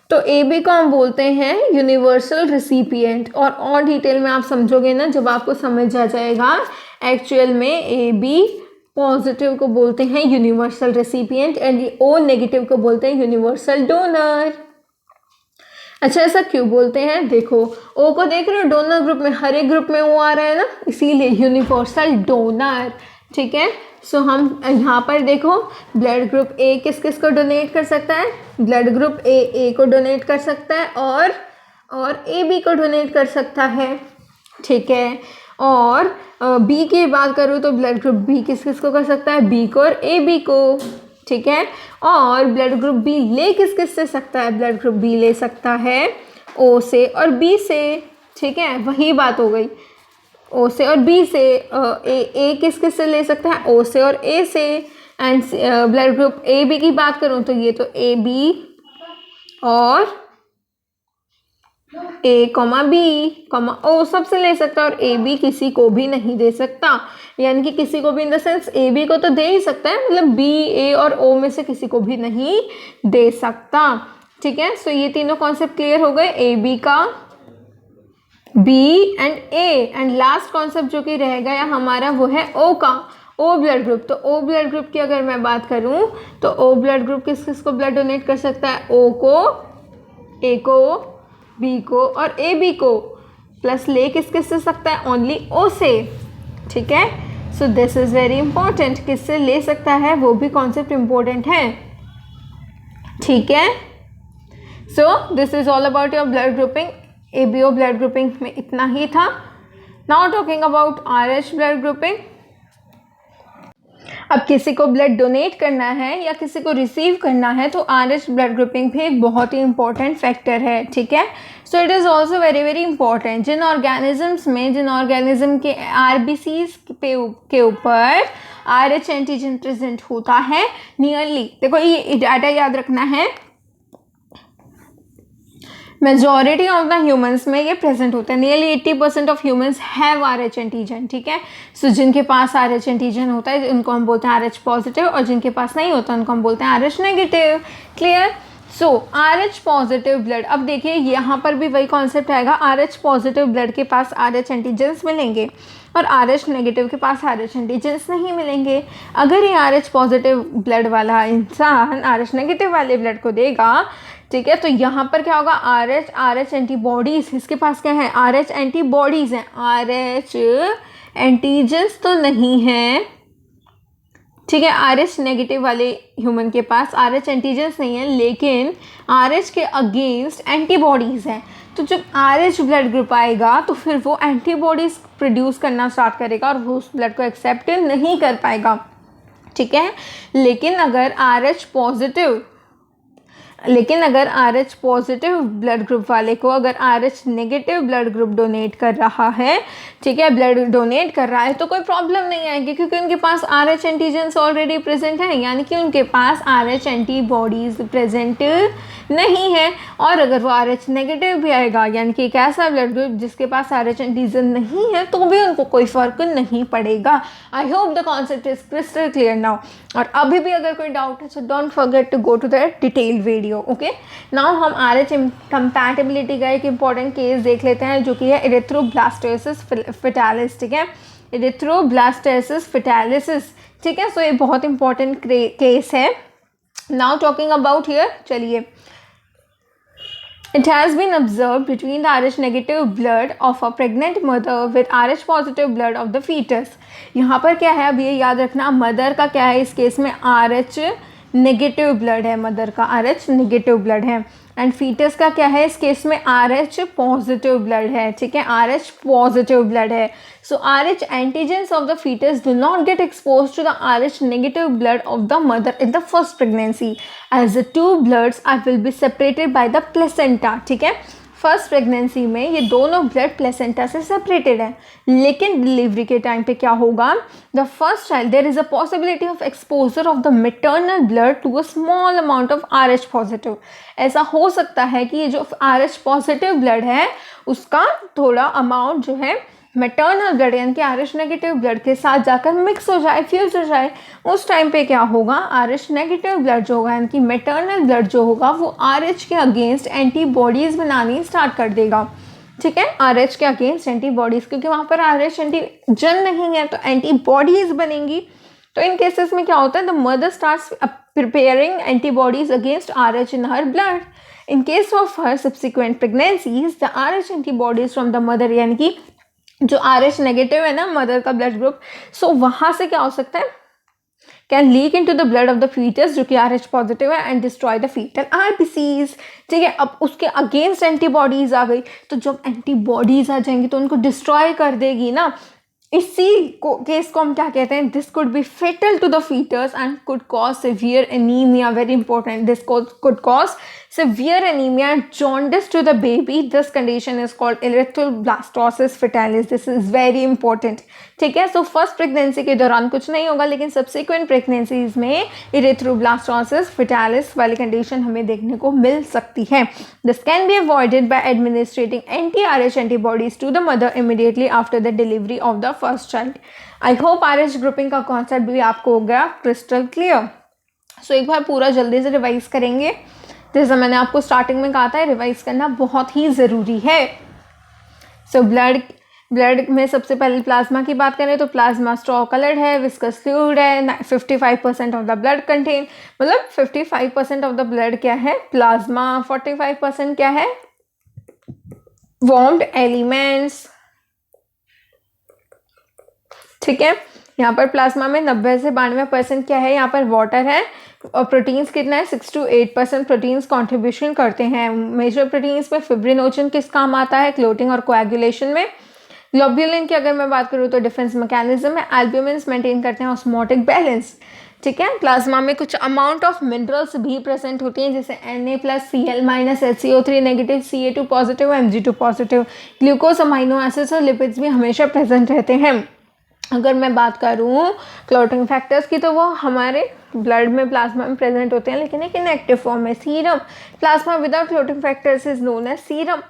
तो AB को हम बोलते हैं यूनिवर्सल रिसिपिएंट, और डिटेल में आप समझोगे ना जब आपको समझ आ जाएगा। एक्चुअल में AB पॉजिटिव को बोलते हैं universal recipient and O negative को बोलते हैं यूनिवर्सल डोनर। अच्छा, ऐसा क्यों बोलते हैं, देखो O को देख रहे हो, डोनर ग्रुप में हर एक ग्रुप में O आ रहा है ना, इसीलिए यूनिवर्सल डोनर, ठीक है। सो हम यहाँ पर देखो ब्लड ग्रुप A किस किस को डोनेट कर सकता है, ब्लड ग्रुप A को डोनेट कर सकता है और AB को डोनेट कर सकता है, ठीक है। और B की बात करूँ तो ब्लड ग्रुप B किस किस को कर सकता है, B को और AB को, ठीक है। और ब्लड ग्रुप B ले किस किस से सकता है, ब्लड ग्रुप B ले सकता है O से और B से, ठीक है, वही बात हो गई, O से और B से। A किस किस से ले सकता है, O से और A से। एंड ब्लड ग्रुप AB की बात करूँ तो ये तो AB और A, B, O सबसे ले सकता है, और AB किसी को भी नहीं दे सकता, यानी कि किसी को भी इन द सेंस AB को तो दे ही सकता है, मतलब B, A और O में से किसी को भी नहीं दे सकता, ठीक है। सो ये तीनों कॉन्सेप्ट क्लियर हो गए, AB का, B and A, and last concept जो कि रह गया हमारा वो है O का, O ब्लड ग्रुप। तो O ब्लड ग्रुप की अगर मैं बात करूं तो O ब्लड ग्रुप किस किस को ब्लड डोनेट कर सकता है, O को, A को, B को और AB को, प्लस ले किस किस से सकता है, ओनली O से, ठीक है। So this is very important, किससे ले सकता है वो भी कॉन्सेप्ट इंपॉर्टेंट है, ठीक है। So this is all about your blood grouping. ABO blood grouping में इतना ही था। Now talking about RH blood grouping. अब किसी को ब्लड डोनेट करना है या किसी को रिसीव करना है तो RH ब्लड ग्रुपिंग भी एक बहुत ही इंपॉर्टेंट फैक्टर है, ठीक है। So it is also very very important. जिन ऑर्गेनिज्म के RBCs के ऊपर RH एंटीजन प्रेजेंट होता है, नियरली, देखो ये डाटा याद रखना है, मेजॉरिटी ऑफ द ह्यूमंस में ये प्रेजेंट होता है, nearly 80% of humans have RH antigen, ठीक है। सो जिनके पास RH एंटीजन होता है उनको हम बोलते हैं RH पॉजिटिव, और जिनके पास नहीं होता उनको हम बोलते हैं RH नेगेटिव, क्लियर। सो RH पॉजिटिव ब्लड, अब देखिए यहाँ पर भी वही कॉन्सेप्ट आएगा, RH पॉजिटिव ब्लड के पास RH एंटीजन्स मिलेंगे और RH नेगेटिव के पास RH एंटीजन्स नहीं मिलेंगे। अगर ये RH पॉजिटिव ब्लड वाला इंसान RH नेगेटिव वाले ब्लड को देगा, ठीक है, तो यहाँ पर क्या होगा, RH एंटीबॉडीज़, इसके पास क्या है, RH एंटीबॉडीज़ हैं, RH एंटीजन्स तो नहीं है, ठीक है, RH नेगेटिव वाले ह्यूमन के पास RH एंटीजन्स नहीं है, लेकिन RH के अगेंस्ट एंटीबॉडीज़ हैं। तो जब RH ब्लड ग्रुप आएगा तो फिर वो एंटीबॉडीज़ प्रोड्यूस करना स्टार्ट करेगा और वो उस ब्लड को एक्सेप्ट नहीं कर पाएगा। ठीक है, लेकिन अगर RH पॉजिटिव ब्लड ग्रुप वाले को अगर RH negative blood group donate कर रहा है, ठीक है, ब्लड डोनेट कर रहा है, तो कोई प्रॉब्लम नहीं आएगी, क्योंकि उनके पास RH एंटीजन्स ऑलरेडी प्रेजेंट है, यानी कि उनके पास RH एंटीबॉडीज़ प्रेजेंट नहीं है। और अगर वो RH नेगेटिव भी आएगा, यानी कि एक ऐसा ब्लड ग्रुप जिसके पास RH एंटीजन नहीं है, तो भी उनको कोई फ़र्क नहीं पड़ेगा। I hope the concept is crystal clear now. और अभी भी अगर कोई डाउट है so don't forget to go to the detail video. Okay, now हम RH कंपैटिबिलिटी का एक इंपॉर्टेंट केस देख लेते हैं, जो कि है एरिथ्रोब्लास्टोसिस फेटालिस। ठीक है, एरिथ्रोब्लास्टोसिस फेटालिसिस। ठीक है, सो ये बहुत इंपॉर्टेंट केस है। नाउ टॉकिंग अबाउट हियर, चलिए, it has been observed between the RH negative blood of a pregnant mother with RH positive blood of the fetus। यहाँ पर क्या है, अब ये याद रखना, मदर का क्या है, इस केस में RH नेगेटिव ब्लड है, मदर का RH नेगेटिव ब्लड है, एंड फीटस का क्या है, इस केस में RH पॉजिटिव ब्लड है। ठीक है, RH पॉजिटिव ब्लड है। So RH antigens of the foetus do not get expose to the RH negative blood of the mother in the first pregnancy, as the two bloods are will be separated by the placenta. ठीक है, first pregnancy में ये दोनों blood placenta से separated है, लेकिन delivery के time पे क्या होगा, the first child there is a possibility of exposure of the maternal blood to a small amount of RH positive. ऐसा हो सकता है कि ये जो RH पॉजिटिव ब्लड है उसका थोड़ा अमाउंट जो है मैटरनल ब्लड यानी कि RH नेगेटिव ब्लड के साथ जाकर मिक्स हो जाए, फ्यूज हो जाए। उस टाइम पे क्या होगा, RH नेगेटिव ब्लड जो होगा यानी कि मैटरनल ब्लड जो होगा वो RH के अगेंस्ट एंटीबॉडीज़ बनानी स्टार्ट कर देगा। ठीक है, RH के अगेंस्ट एंटीबॉडीज़, क्योंकि वहाँ पर RH एंटीजन नहीं है तो एंटीबॉडीज़ बनेंगी। तो इन केसेस में क्या होता है, the mother starts preparing antibodies against RH in her blood. In case of her subsequent pregnancies the RH antibodies from the mother, यानी कि जो RH नेगेटिव है ना मदर का ब्लड ग्रुप, सो वहाँ से क्या हो सकता है, can leak into the blood of the foetus जो कि RH पॉजिटिव है and destroy the foetal RBCs। ठीक है, अब उसके अगेंस्ट एंटीबॉडीज़ आ गई, तो जब एंटीबॉडीज़ आ जाएंगी तो उनको डिस्ट्रॉय कर देगी ना। इसी केस को हम क्या कहते हैं, this could be fatal to the foetus and could cause severe anaemia. Very important, this could cause severe anemia and jaundice to the baby. This condition is called erythroblastosis fetalis. This is very important. ठीक है, so first pregnancy के दौरान कुछ नहीं होगा, लेकिन subsequent pregnancies में erythroblastosis fetalis वाली कंडीशन हमें देखने को मिल सकती है। This can be avoided by administering anti-RH antibodies to the mother immediately after the delivery of the first child. I hope RH grouping का कॉन्सेप्ट भी आपको हो गया क्रिस्टल क्लियर। सो एक बार पूरा जल्दी से रिवाइज करेंगे, जैसा मैंने आपको स्टार्टिंग में कहा था, रिवाइज करना बहुत ही ज़रूरी है। सो ब्लड में सबसे पहले प्लाज्मा की बात करें तो प्लाज्मा स्ट्रॉ कलर्ड है, विस्कस फ्लूइड है, 55% ऑफ द ब्लड कंटेन, मतलब 55% ऑफ द ब्लड क्या है, प्लाज्मा, 45% क्या है, वार्म्ड एलिमेंट्स। ठीक है, यहाँ पर प्लाज्मा में 90 से 92% क्या है, यहाँ पर वाटर है, और प्रोटीन्स कितना है, 6 to 8% प्रोटीन्स कंट्रीब्यूशन करते हैं। मेजर प्रोटीन्स में फिब्रिनोजन किस काम आता है, क्लोटिंग और कोएगुलेशन में। ग्लोब्यूलिन की अगर मैं बात करूँ तो डिफेंस मैकेनिज्म में। एल्ब्यूमिन्स मेंटेन करते हैं ऑस्मोटिक बैलेंस। ठीक है, प्लाज्मा में कुछ अमाउंट ऑफ मिनरल्स भी प्रेजेंट होती हैं, जैसे Na+Cl- HCO3 negative, Ca2 positive, Mg2 positive. Glucose, amino acids और लिपिड्स भी हमेशा प्रेजेंट रहते हैं। अगर मैं बात करूँ क्लॉटिंग फैक्टर्स की तो वो हमारे ब्लड में प्लाज्मा में प्रेजेंट होते हैं, लेकिन एक इनएक्टिव फॉर्म है। Serum, plasma without clotting factors is known as serum.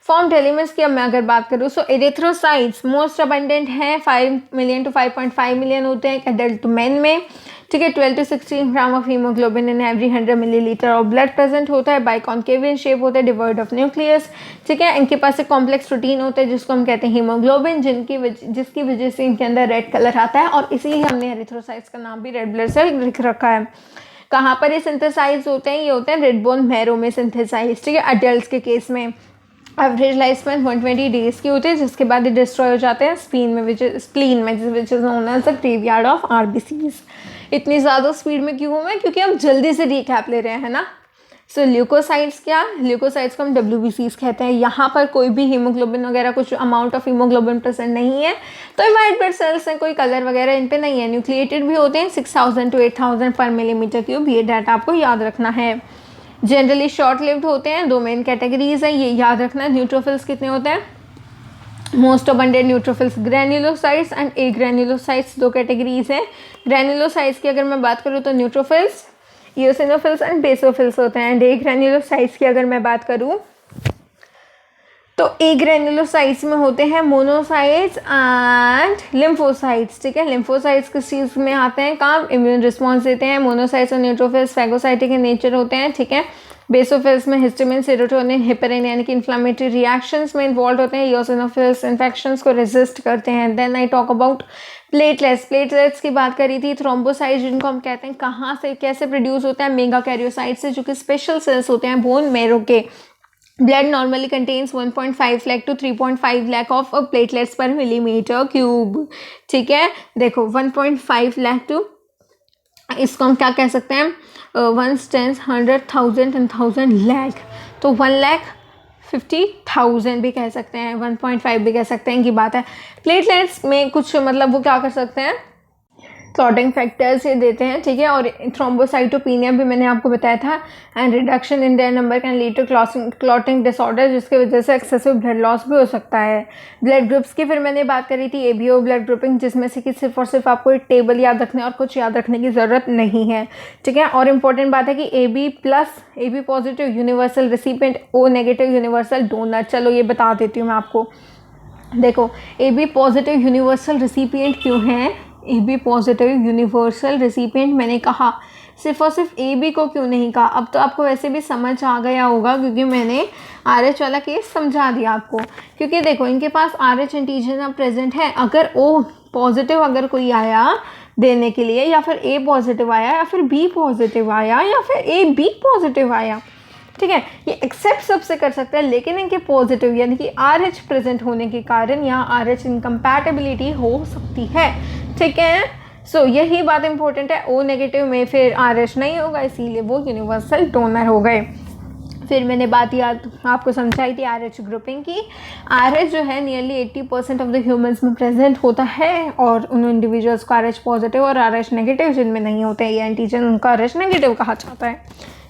Formed elements की अब मैं अगर बात करूँ सो एरिथ्रोसाइट्स मोस्ट अबंडेंट हैं, 5 मिलियन to 5.5 मिलियन होते हैं एडल्ट मेन में। ठीक है, 12 to 16 gram of haemoglobin in every 100 millilitre of blood present होता है। बाइकॉन्केव इन शेप होता है, डिवॉइड ऑफ न्यूक्लियस। ठीक है, इनके पास एक कॉम्प्लेक्स प्रोटीन होता है जिसको हम कहते हैं हीमोग्लोबिन, जिसकी वजह से इनके अंदर रेड कलर आता है, और इसीलिए हमने एरिथ्रोसाइट्स का नाम भी रेड ब्लड सेल लिख रखा है। कहाँ पर ये सिंथेसाइज होते हैं, ये होते हैं रेड बोन मैरो में सिंथेसाइज। ठीक है, अडल्ट के केस में एवरेज लाइफ स्पैन 120 डेज की होती है, जिसके बाद ये डिस्ट्रॉय हो जाते हैं स्प्लीन में, which is known as the graveyard of RBCs। इतनी ज़्यादा स्पीड में क्यों हूँ मैं, क्योंकि हम जल्दी से रिकैप ले रहे हैं, है ना। सो ल्यूकोसाइट्स क्या, ल्यूकोसाइट्स को हम WBCs कहते हैं। यहाँ पर कोई भी हीमोग्लोबिन वगैरह कुछ अमाउंट ऑफ हीमोग्लोबिन प्रेजेंट नहीं है, तो ये वाइट ब्लड सेल्स हैं, कोई कलर वगैरह इन पे नहीं है। न्यूक्लिएटेड भी होते हैं 6000 to 8000 पर मिलीमीटर क्यूब, ये डाटा आपको याद रखना है। जनरली शॉर्ट लिव्ड होते हैं, 2 मेन कैटेगरीज हैं, ये याद रखना है। न्यूट्रोफिल्स कितने होते हैं, most abundant neutrophils granulocytes and agranulocytes, 2 categories हैं। ग्रैन्युलोसाइट्स की अगर मैं बात करूँ तो न्यूट्रोफिल्स, ईओसिनोफिल्स एंड बेसोफिल्स होते हैं। एंड एग्रैन्युलोसाइट्स की अगर मैं बात करूँ तो एग्रैन्युलोसाइट्स में होते हैं मोनोसाइट्स एंड लिम्फोसाइट्स, ठीक है। लिम्फोसाइट्स किस चीज़ में आते हैं, काम, इम्यून रिस्पॉन्स देते हैं। मोनोसाइट्स और न्यूट्रोफिल्स फैगोसाइटिक in नेचर होते हैं, ठीक है। बेसोफिल्स में हिस्टामिन, सेरोटोनिन, हेपेरिन यानी कि इन्फ्लामेटरी रिएक्शंस में इन्वॉल्व होते हैं। ईओसिनोफिल्स इन्फेक्शंस को रेजिस्ट करते हैं। Then I talk about platelets. Platelets की बात करी थी। थ्रोम्बोसाइट्स जिनको हम कहते हैं, कहाँ से कैसे प्रोड्यूस होता है, मेगा कैरियोसाइट्स से, जो कि स्पेशल सेल्स होते हैं बोन मैरो के। Blood normally contains 1.5 lakh to 3.5 lakh of platelets पर मिलीमीटर क्यूब, ठीक है। देखो 1.5 लाख टू, इसको हम क्या कह सकते हैं, 1 10 100 1000 and 1000 लाख, तो 1,50,000 भी कह सकते हैं, 1.5 भी कह सकते हैं, की बात है। प्लेटलेट्स में कुछ मतलब वो क्या कर सकते हैं, क्लॉटिंग फैक्टर्स ये देते हैं, ठीक है। और थ्रोम्बोसाइटोपिनिया भी मैंने आपको बताया था। And reduction in their number can lead to clotting disorder, जिसकी वजह से एक्सेसिव ब्लड लॉस भी हो सकता है। ब्लड ग्रुप्स की फिर मैंने बात करी थी, ABO ब्लड ग्रुपिंग, जिसमें से कि सिर्फ और सिर्फ आपको एक टेबल याद रखने और कुछ याद रखने की ज़रूरत नहीं है, ठीक है। और इम्पॉर्टेंट बात है कि AB+ positive universal recipient, O negative universal donor. चलो ये बता देती हूँ मैं आपको। देखो AB पॉजिटिव यूनिवर्सल रिसिपिएंट क्यों हैं, AB पॉजिटिव यूनिवर्सल रिसिपिएंट मैंने कहा, सिर्फ और सिर्फ AB को क्यों नहीं कहा। अब तो आपको वैसे भी समझ आ गया होगा, क्योंकि मैंने RH वाला केस समझा दिया आपको। क्योंकि देखो इनके पास RH एंटीजन अब प्रेजेंट है। अगर O पॉजिटिव अगर कोई आया देने के लिए, या फिर A पॉजिटिव आया, या फिर B पॉजिटिव आया, या फिर AB पॉजिटिव आया, ठीक है, ये एक्सेप्ट सबसे कर सकता है। लेकिन इनके पॉजिटिव यानी कि RH प्रेजेंट होने के कारण यहाँ RH इनकम्पैटिबिलिटी हो सकती है, ठीक है। सो यही बात इंपॉर्टेंट है। O नेगेटिव में फिर RH नहीं होगा, इसीलिए वो यूनिवर्सल डोनर हो गए। फिर मैंने बात याद आपको समझाई थी RH ग्रुपिंग की। RH जो है नियरली 80% ऑफ द ह्यूमंस में प्रेजेंट होता है, और उन इंडिविजुअल्स को RH पॉजिटिव और RH नेगेटिव जिनमें नहीं होते ये एंटीजन, उनका RH नेगेटिव कहा जाता है,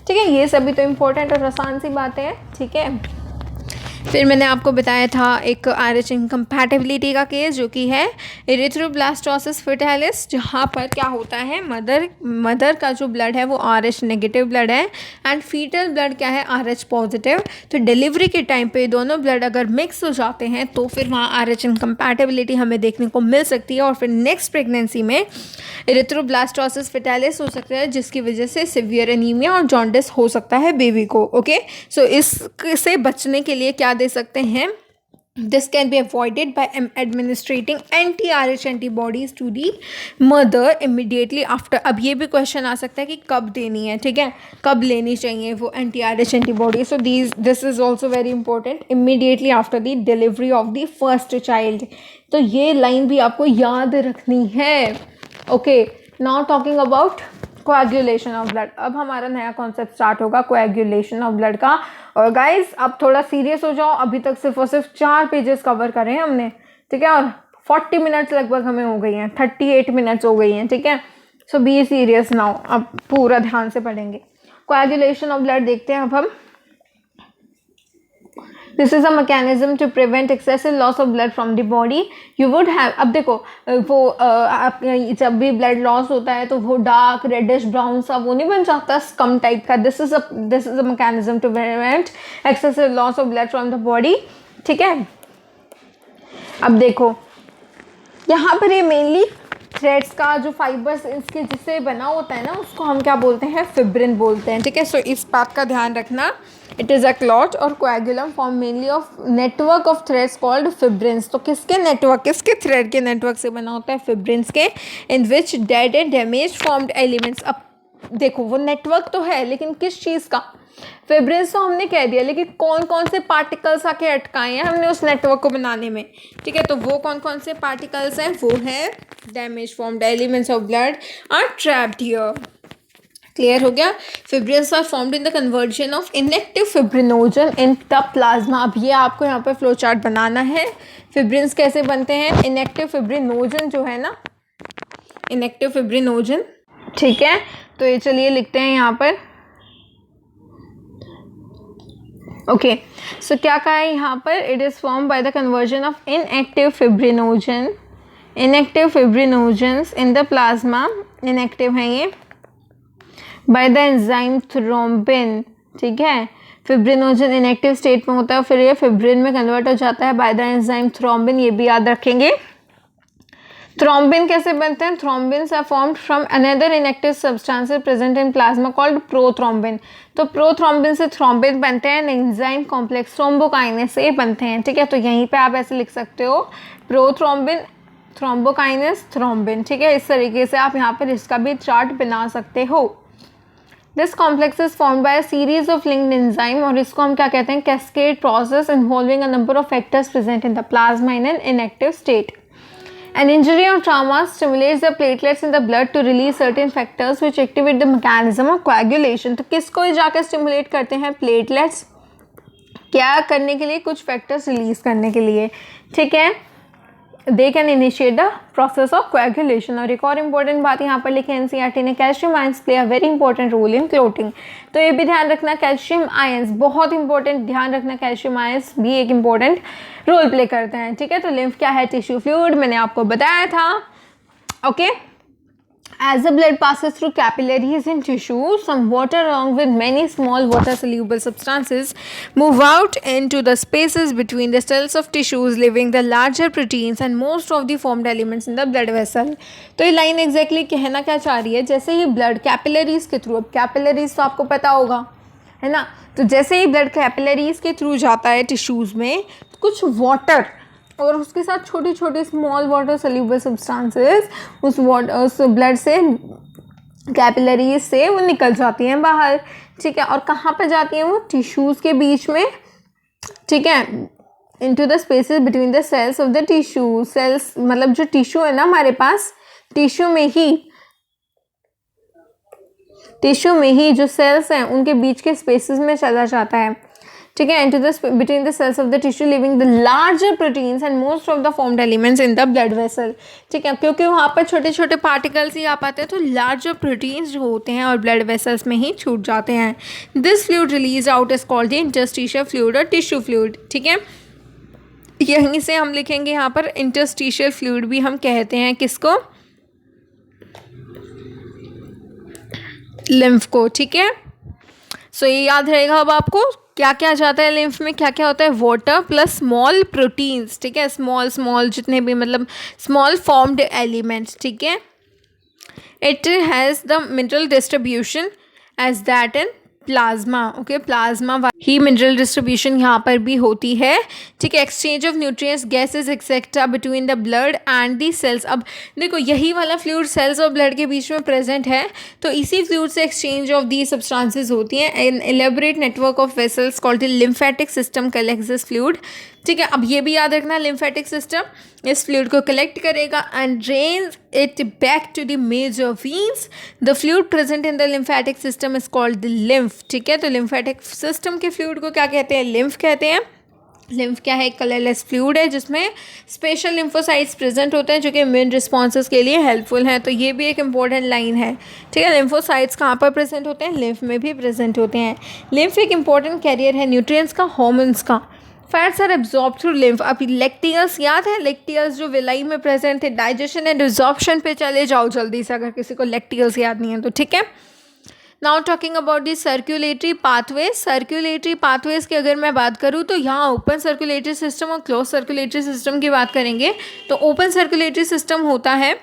ठीक है। ये सभी तो इम्पोर्टेंट और आसान सी बातें हैं, ठीक है। फिर मैंने आपको बताया था एक RH इनकम्पैटिबिलिटी का केस, जो कि है एरिथ्रोब्लास्टोसिस फेटालिस, जहाँ पर क्या होता है, मदर का जो ब्लड है वो RH नेगेटिव ब्लड है, एंड फीटल ब्लड क्या है, RH पॉजिटिव। तो डिलीवरी के टाइम पे दोनों ब्लड अगर मिक्स हो जाते हैं तो फिर वहाँ RH इनकम्पैटिबिलिटी हमें देखने को मिल सकती है, और फिर नेक्स्ट प्रेगनेंसी में एरिथ्रोब्लास्टोसिस फेटालिस हो सकता है, जिसकी वजह से सिवियर एनीमिया और जॉन्डिस हो सकता है बेबी को, ओके। सो इससे बचने के लिए क्या दे सकते हैं, this can be avoided by administrating anti-RH antibodies to the mother immediately after। अब ये भी क्वेश्चन आ सकता है कि कब देनी है, ठीक है, कब लेनी चाहिए वो anti-RH antibodies। so this is also very important, immediately after the delivery of the first child। तो ये लाइन भी आपको याद रखनी है, okay. Now talking about coagulation of blood. अब हमारा नया कॉन्सेप्ट स्टार्ट होगा कोएगुलेशन ऑफ ब्लड का। और गाइस अब थोड़ा सीरियस हो जाओ, अभी तक सिर्फ और सिर्फ 4 पेजेस कवर करे हैं हमने, ठीक है, और 40 मिनट्स लगभग हमें हो गई हैं, 38 मिनट्स हो गई हैं, ठीक है। सो बी सीरियस नाउ, अब पूरा ध्यान से पढ़ेंगे। कोएगुलेशन ऑफ ब्लड देखते हैं अब हम। This is a mechanism to prevent excessive loss of blood from the body. You would have, अब देखो वो आप जब भी ब्लड लॉस होता है तो वो डार्क रेडिश ब्राउन सा वो नहीं बन जाता स्कम टाइप का। This is a mechanism to prevent excessive loss of blood from the body, ठीक है। अब देखो यहाँ पर ये मेनली थ्रेड्स का जो फाइबर्स इसके जिससे बना होता है ना, उसको हम क्या बोलते हैं, फिब्रिन बोलते हैं, ठीक है। सो इस बात का ध्यान रखना। इट इज़ अ क्लॉट और coagulum form mainly of network of threads called fibrins. तो किसके नेटवर्क, किसके थ्रेड के नेटवर्क से बना होता है, फिब्रिन्स के, in which dead and damage formed elements. अब देखो वो नेटवर्क तो है लेकिन किस चीज़ का, फिब्रिन्स तो हमने कह दिया, लेकिन कौन कौन से पार्टिकल्स आके अटकाए हैं हमने उस नेटवर्क को बनाने में, ठीक है। तो वो कौन कौन से पार्टिकल्स हैं, वो है damage formed elements of blood are trapped here. Clear हो गया। Fibrins are formed in the conversion of inactive fibrinogen in the plasma. अब ये आपको यहाँ पर फ्लो चार्ट बनाना है। फिब्रिन्स कैसे बनते हैं, इनएक्टिव फिब्रिनोजन जो है ना, इनएक्टिव फिब्रिनोजन, ठीक है। तो ये चलिए लिखते हैं यहाँ पर, ओके। सो क्या कहा है यहाँ पर, it is form by the conversion of inactive fibrinogen, inactive fibrinogens in the plasma, inactive है ये, बाय द एंजाइम थ्रोम्बिन, ठीक है। फिब्रिनोजन इनएक्टिव स्टेट में होता है, फिर ये फिब्रिन में कन्वर्ट हो जाता है बाय द एंजाइम थ्रोम्बिन, ये भी याद रखेंगे। थ्रोम्बिन कैसे बनते हैं, thrombins are formed from another inactive substances present in plasma called prothrombin. तो प्रोथ्रोम्बिन से थ्रोम्बिन बनते हैं, एंजाइम कॉम्प्लेक्स थ्रोम्बोकाइनेस से बनते हैं, ठीक है। तो यहीं पे आप ऐसे लिख सकते हो, प्रोथ्रोम्बिन, थ्रोम्बोकाइनेस, थ्रोम्बिन, ठीक है। इस तरीके से आप यहाँ पर इसका भी चार्ट बना सकते हो। This complex is formed by a series of linked enzyme, और इसको हम क्या कहते हैं, cascade process involving a number of factors present in the plasma in an inactive state. An injury or trauma stimulates the platelets in the blood to release certain factors which activate the mechanism of coagulation। तो किसको जाकर stimulate करते हैं, platelets, क्या करने के लिए, कुछ फैक्टर्स रिलीज करने के लिए, ठीक है। They can initiate the process of coagulation. और एक और इम्पॉर्टेंट बात यहाँ पर लिखे एनसीईआरटी ने, calcium ions play a very important role in clotting. तो ये भी ध्यान रखना, कैल्शियम आयंस बहुत इंपॉर्टेंट, ध्यान रखना कैल्शियम आयंस भी एक इंपॉर्टेंट रोल प्ले करते हैं, ठीक है। तो लिम्फ क्या है, टिश्यू फ्लूइड, मैंने आपको बताया था, okay. As the blood passes through capillaries in tissue, some water along with many small water-soluble substances move out into the spaces between the cells of tissues, leaving the larger proteins and most of the formed elements in the blood vessel। तो ये line exactly कहना क्या चाह रही है, जैसे ही blood capillaries के through, अब कैपिलरीज तो आपको पता होगा, है ना। तो जैसे ही ब्लड कैपिलरीज के थ्रू जाता है टिश्यूज़ में, कुछ वाटर और उसके साथ छोटी छोटी स्मॉल वाटर सोल्यूबल सब्सटेंसेस उस ब्लड से, कैपिलरीज से वो निकल जाती हैं बाहर, ठीक है। और कहाँ पे जाती हैं वो, टिश्यूज़ के बीच में, ठीक है, into the spaces between the cells of the tissue. Cells मतलब जो टिश्यू है ना हमारे पास, टिश्यू में ही जो सेल्स हैं उनके बीच के स्पेसेस में चला जाता है, ठीक है, into the between the cells of the tissue, leaving the larger proteins and most of the formed elements in the blood vessel, ठीक है। क्योंकि वहाँ पर छोटे छोटे पार्टिकल्स ही आ पाते हैं, तो लार्जर प्रोटीन्स जो होते हैं और ब्लड वेसल्स में ही छूट जाते हैं। This fluid release out is called the interstitial fluid और टिश्यू फ्लूइड, ठीक है। यहीं से हम लिखेंगे यहाँ पर इंटरस्टिशियल फ्लूइड भी हम कहते हैं किसको, लिम्फ को, ठीक है। सो ये याद रहेगा अब आपको क्या क्या जाता है लिम्फ में, क्या क्या होता है, वाटर प्लस स्मॉल प्रोटीन्स, ठीक है, स्मॉल जितने भी मतलब स्मॉल फॉर्म्ड एलिमेंट्स, ठीक है। It has the mineral distribution as that in plasma, okay. Plasma ही मिनरल डिस्ट्रीब्यूशन यहाँ पर भी होती है, ठीक है। Exchange of nutrients, gases etcetera between the blood and the cells. अब देखो यही वाला फ्लूइड सेल्स और ब्लड के बीच में प्रेजेंट है, तो इसी फ्लूइड से एक्सचेंज ऑफ दी सब्सटेंसेस होती हैं। An elaborate network of vessels called the lymphatic system collects this fluid, ठीक है। अब ये भी याद रखना, लिम्फेटिक सिस्टम इस फ्लूइड को कलेक्ट करेगा and drains it back to the major veins. The fluid present in the lymphatic system is called the lymph, ठीक है। तो लिम्फेटिक सिस्टम के फ्लूइड को क्या कहते हैं, लिम्फ कहते हैं। लिम्फ क्या है, कलरलेस फ्लूइड है जिसमें स्पेशल लिम्फोसाइट्स प्रेजेंट होते हैं जो कि इम्यून रिस्पॉन्सेज के लिए हेल्पफुल हैं। तो ये भी एक इंपॉर्टेंट लाइन है, ठीक है। लिम्फोसाइट्स कहाँ पर प्रेजेंट होते हैं, लिम्फ में भी प्रेजेंट होते हैं। लिम्फ एक इंपॉर्टेंट कैरियर है न्यूट्रिएंट्स का, हॉर्मोन्स का। Fats are absorb through lymph. अब लेक्टियल्स याद है, लेक्टियल्स जो विलाई में प्रेजेंट थे। डाइजेशन एंड रिजॉर्प्शन पे चले जाओ जल्दी से अगर किसी को लेक्टियल्स याद नहीं है तो, ठीक है। Now talking about the circulatory pathways. Circulatory pathways की अगर मैं बात करूँ तो यहाँ ओपन सर्कुलेटरी सिस्टम और क्लोज सर्कुलेटरी सिस्टम की बात करेंगे। तो ओपन सर्कुलेटरी सिस्टम होता है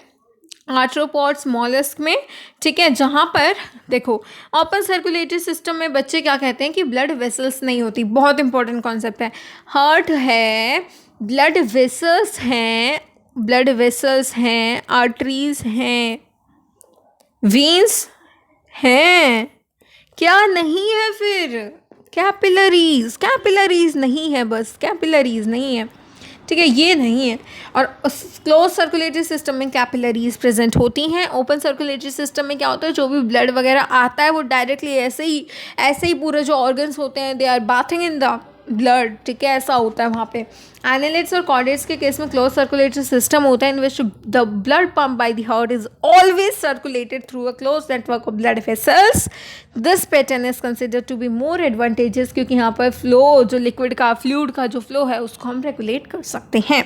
आर्थ्रोपॉड्स मॉलस्क में, ठीक है। जहाँ पर देखो ओपन सर्कुलेटरी सिस्टम में बच्चे क्या कहते हैं कि ब्लड वेसल्स नहीं होती, बहुत इंपॉर्टेंट कॉन्सेप्ट है। हार्ट है, ब्लड वेसल्स हैं, आर्टरीज हैं, वेन्स हैं? क्या नहीं है फिर? कैपिलरीज नहीं है, बस कैपिलरीज नहीं है, ठीक है, ये नहीं है। और क्लोज सर्कुलेटरी सिस्टम में कैपिलरीज प्रेजेंट होती हैं। ओपन सर्कुलेटरी सिस्टम में क्या होता है, जो भी ब्लड वगैरह आता है वो डायरेक्टली ऐसे ही पूरे जो ऑर्गन्स होते हैं they are bathing in the blood, ठीक है, ऐसा होता है वहाँ पे। एनालिट्स और कॉर्डेट्स के केस में क्लोज सर्कुलेटरी सिस्टम होता है in which the blood pump by the heart is always circulated through a close network of blood vessels. This pattern is considered to be more advantages, क्योंकि यहाँ पर flow जो liquid का fluid का जो flow है उसको हम रेगुलेट कर सकते हैं।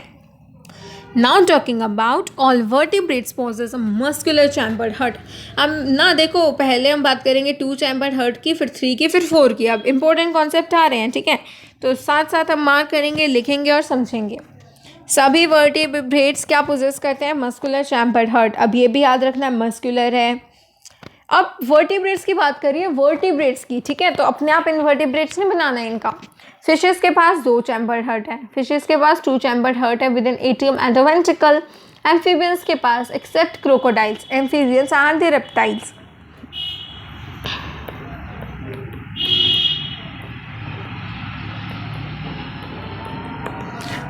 Now talking about all vertebrates possess a muscular chambered heart। अब ना देखो, पहले हम बात करेंगे 2 chambered heart की, फिर 3 की, फिर 4 की। अब इंपॉर्टेंट कॉन्सेप्ट आ रहे हैं, ठीक है, तो साथ साथ हम मार्क करेंगे, लिखेंगे और समझेंगे। सभी वर्टिब्रेट्स क्या पोजेस करते हैं, मस्कुलर चैम्बर्ड हार्ट। अब ये भी याद रखना मस्कुलर है। अब वर्टिब्रेट्स की बात करिए, वर्टिब्रेट्स की, ठीक है, तो अपने आप इनवर्टिब्रेट्स नहीं बनाना है इनका। फिशेस के पास 2 चैम्बर्ड हार्ट है, फिशेस के पास 2 चैम्बर्ड हार्ट है with an atrium and a ventricle. Amphibians के पास except crocodiles, amphibians and the reptiles.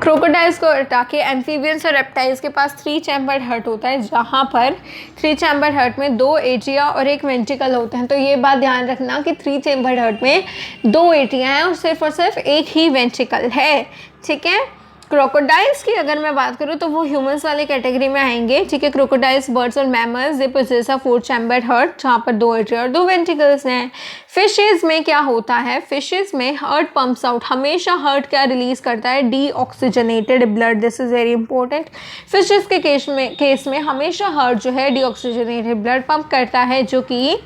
Crocodiles को हटा के एम्फीबियंस और रेप्टाइल्स के पास 3 चैम्बर्ड हार्ट होता है, जहाँ पर 3 चैम्बर्ड हार्ट में 2 एट्रिया और 1 वेंट्रिकल होते हैं। तो ये बात ध्यान रखना कि 3 चैम्बर्ड हार्ट में 2 एट्रिया हैं और सिर्फ 1 ही वेंट्रिकल है, ठीक है। क्रोकोडाइल्स की अगर मैं बात करूँ तो वो ह्यूमंस वाले कैटेगरी में आएंगे, ठीक है। क्रोकोडाइल्स, बर्ड्स और mammals they possess a 4 chambered heart, जहाँ पर 2 एट्रिया और 2 वेंट्रिकल्स हैं। फिशेज में क्या होता है, फिशेज में हार्ट पंप्स आउट, हमेशा हार्ट क्या रिलीज करता है, deoxygenated blood. This is very important. Fishes के केस में हमेशा हार्ट जो है डीऑक्सीजनेटेड ब्लड पंप करता है, जो कि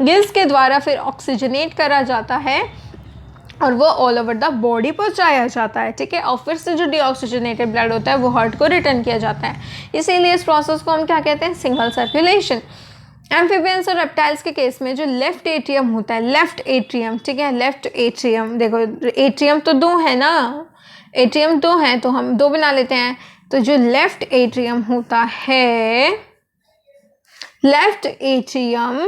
गिल्स के द्वारा फिर ऑक्सीजनेट करा जाता है और वो ऑल ओवर द बॉडी पहुंचाया जाता है, ठीक है। और फिर से जो डीऑक्सीजनेटेड ब्लड होता है वो हार्ट को रिटर्न किया जाता है। इसीलिए इस प्रोसेस को हम क्या कहते हैं, सिंगल सर्कुलेशन। एम्फीबियंस और रेप्टाइल्स के केस में जो लेफ्ट एट्रियम होता है, लेफ्ट एट्रियम, ठीक है, लेफ्ट एट्रियम, देखो एट्रियम तो 2 है ना, एट्रियम 2 है तो हम 2 बना लेते हैं। तो जो लेफ्ट एट्रियम होता है, left atrium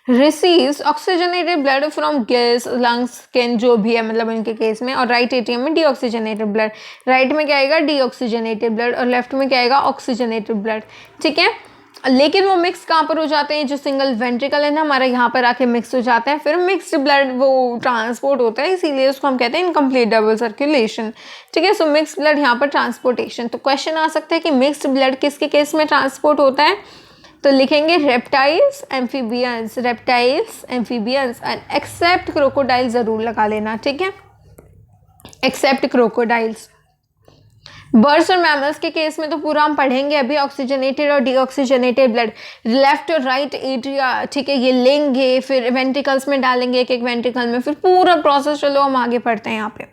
receives oxygenated blood from gills, lungs, skin, जो भी है मतलब इनके केस में। और राइट एट्रियम में डीऑक्सीजनेटेड ब्लड, राइट में क्या आएगा, डीऑक्सीजनेटेड ब्लड, और लेफ्ट में क्या आएगा, ऑक्सीजनेटेड ब्लड, ठीक है। लेकिन वो मिक्स कहाँ पर हो जाते हैं, जो सिंगल वेंट्रिकल है ना हमारा, यहाँ पर आके मिक्स हो जाते हैं, फिर मिक्स्ड ब्लड वो ट्रांसपोर्ट होता है, इसीलिए उसको हम कहते हैं इनकम्प्लीट डबल सर्कुलेशन, ठीक है। सो मिक्स्ड ब्लड यहाँ पर ट्रांसपोर्टेशन। तो क्वेश्चन आ सकता है कि मिक्स्ड ब्लड किसके केस में ट्रांसपोर्ट होता है, तो लिखेंगे reptiles, amphibians, reptiles, amphibians and except crocodile जरूर लगा लेना, ठीक है, एक्सेप्ट क्रोकोडाइल्स। बर्ड्स और मैमल्स के केस में तो पूरा हम पढ़ेंगे अभी, ऑक्सीजनेटेड और डीऑक्सीजनेटेड ब्लड, लेफ्ट और राइट एट्रिया, ठीक है, ये लेंगे, फिर वेंट्रिकल्स में डालेंगे, एक वेंट्रिकल में, फिर पूरा प्रोसेस। चलो हम आगे पढ़ते हैं यहाँ पे।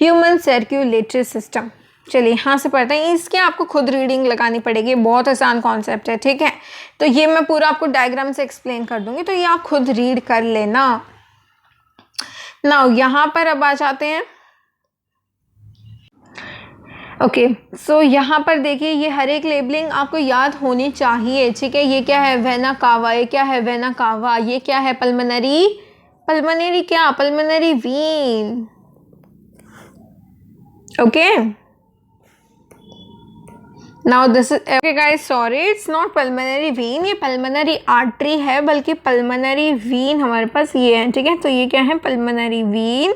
ह्यूमन सर्कुलेटरी सिस्टम, चलिए यहाँ से पढ़ते हैं। इसके आपको खुद रीडिंग लगानी पड़ेगी, बहुत आसान कॉन्सेप्ट है, ठीक है। तो ये मैं पूरा आपको डायग्राम से एक्सप्लेन कर दूंगी, तो ये आप खुद रीड कर लेना। नाउ यहाँ पर अब आ जाते हैं, ओके। सो यहाँ पर देखिए, ये हर एक लेबलिंग आपको याद होनी चाहिए, ठीक है। ये क्या है, वेना कावा, ये क्या है, वेना कावा, ये क्या है, पल्मोनरी, पल्मोनरी क्या, pulmonary Wien, okay. Now this is, okay guys, sorry it's not pulmonary Wien, ये पल्मोनरी आर्टरी है, बल्कि पल्मोनरी वीन हमारे पास ये है, ठीक है। तो ये क्या है, पल्मोनरी वीन,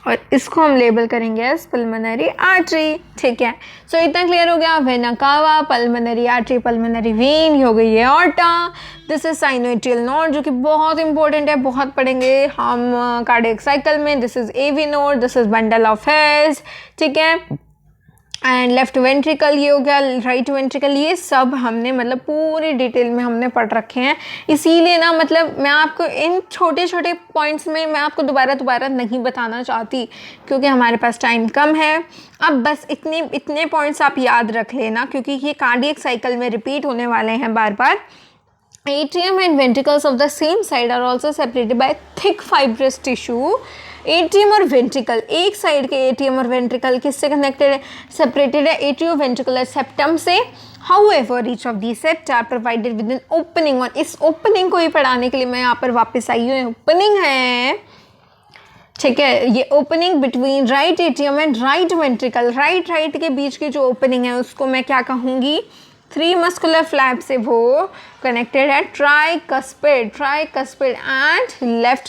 और इसको हम लेबल करेंगे एज पल्मोनरी आर्टरी, ठीक है। सो इतना क्लियर हो गया, vena cava, pulmonary artery, pulmonary Wien, ये हो गई है aorta. This is sinoatrial node, जो कि बहुत इंपॉर्टेंट है, बहुत पढ़ेंगे हम कार्डियक साइकिल में। This is AV node, this is bundle of hairs, ठीक है। एंड लेफ्ट वेंट्रिकल ये हो गया, राइट वेंट्रिकल, ये सब हमने मतलब पूरी डिटेल में हमने पढ़ रखे हैं। इसीलिए ना मतलब मैं आपको इन छोटे छोटे पॉइंट्स में मैं आपको दोबारा नहीं बताना चाहती, क्योंकि हमारे पास टाइम कम है। अब बस इतने पॉइंट्स आप याद रख लेना, क्योंकि ये कार्डियक साइकिल में रिपीट होने वाले हैं बार बार। Atrium and ventricles of the same side are also separated by thick fibrous tissue atrium और वेंट्रिकल, एक साइड के एट्रियम और वेंट्रिकल किससे कनेक्टेड है, सेपरेटेड है एट्रियोवेंट्रिकुलर सेप्टम से। However, each of these septa are provided with an opening, और इस ओपनिंग को ही पढ़ाने के लिए मैं यहाँ पर वापस आई हूँ। ओपनिंग है, ठीक है, ये opening between right atrium and right ventricle, right के बीच की जो ओपनिंग है उसको मैं क्या कहूँगी, 3 मस्कुलर फ्लैप से वो कनेक्टेड है ट्राइकस्पिड एंड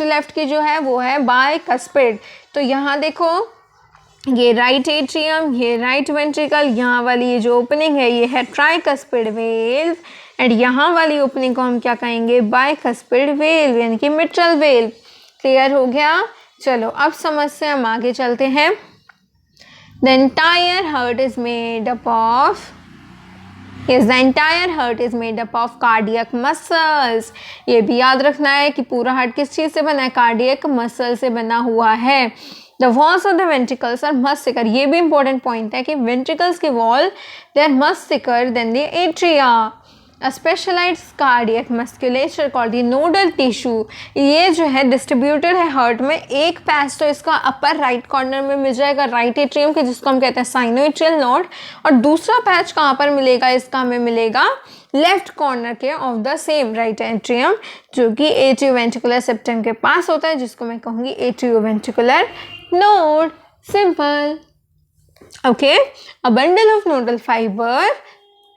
लेफ्ट की जो है वो है बाइकस्पिड। तो यहाँ देखो ये राइट एट्रियम, ये राइट वेंट्रिकल, यहाँ वाली ये जो ओपनिंग है ये है ट्राइकस्पिड वेल्व, एंड यहाँ वाली ओपनिंग को हम क्या कहेंगे, बाइकस्पिड वेल्व यानी कि मिट्रल वेल्व। क्लियर हो गया। चलो अब समझ से हम आगे चलते हैं। The entire heart is made up of, yes, the entire heart is made up of cardiac muscles। ये भी याद रखना है कि पूरा हार्ट किस चीज़ से बना है, कार्डियक मसल से बना हुआ है। The walls of the ventricles are much thicker, ये भी important point है कि ventricles की wall they are much thicker than the atria। A specialized cardiac musculature called the nodal tissue, ये जो है डिस्ट्रीब्यूटेड है हार्ट में। एक पैच तो इसका अपर राइट कॉर्नर में मिल जाएगा राइट एट्रियम के, जिसको हम कहते हैं साइनोएट्रियल नोड, और दूसरा पैच कहाँ पर मिलेगा, इसका हमें मिलेगा लेफ्ट कॉर्नर के of the same right atrium, जो कि एट्रियोवेंट्रिकुलर सेप्टम के पास होता है, जिसको मैं कहूँगी atrioventricular node. Simple. Okay, a bundle of nodal fibre,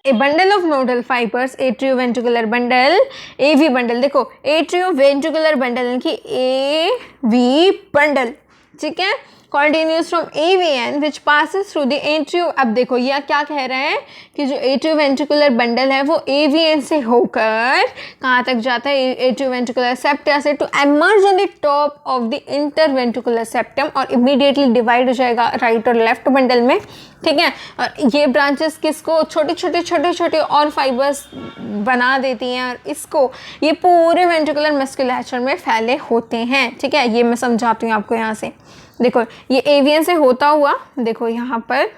a bundle of nodal fibres, atrioventricular bundle, AV bundle, देखो एट्रियोवेंट्रिकुलर बंडल यानी कि एवी बंडल, ठीक है, continues from AVN which passes through the atria. अब देखो यह क्या कह रहे हैं कि जो एट्रियोवेंट्रिकुलर बंडल है वो एवीएन से होकर कहाँ तक जाता है, एट्रियोवेंट्रिकुलर सेप्टा से, to emerge on the top of the interventricular septum, और इमीडिएटली डिवाइड हो जाएगा राइट और लेफ्ट बंडल में, ठीक है। और ये ब्रांचेस किसको छोटे और फाइबर्स बना देती हैं, और इसको ये पूरे वेंट्रिकुलर मस्कुलेचर में फैले होते हैं, ठीक है। ये मैं समझाती हूँ आपको यहाँ से। देखो ये एवीएन से होता हुआ, देखो यहाँ पर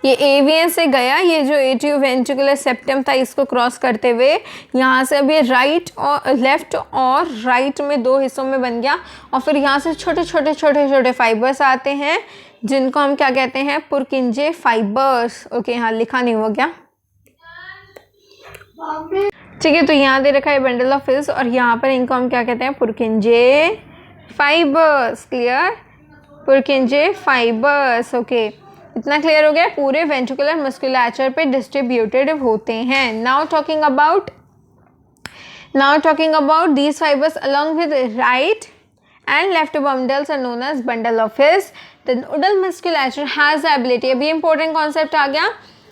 ये एवीएन से गया, ये जो एट्रियोवेंट्रिकुलर सेप्टम था इसको क्रॉस करते हुए यहाँ से अब ये राइट और लेफ्ट और राइट में 2 हिस्सों में बन गया, और फिर यहाँ से छोटे फाइबर्स आते हैं जिनको हम क्या कहते हैं, पुरकिंजे फाइबर्स। ओके, यहाँ लिखा नहीं हो गया, ठीक है। तो यहाँ दे रखा है बंडल ऑफ फिल्स, और यहाँ पर इनको हम क्या कहते हैं, पुरकिंजे फाइबर्स। Clear, पुरकिंजे fibres. ओके, इतना क्लियर हो गया। पूरे वेंट्रिकुलर मस्कुलेचर पे डिस्ट्रीब्यूटेड होते हैं। Now talking about these fibres along with right and left bundles are known as bundle of His। The nodal musculature has the ability, अभी important concept आ गया,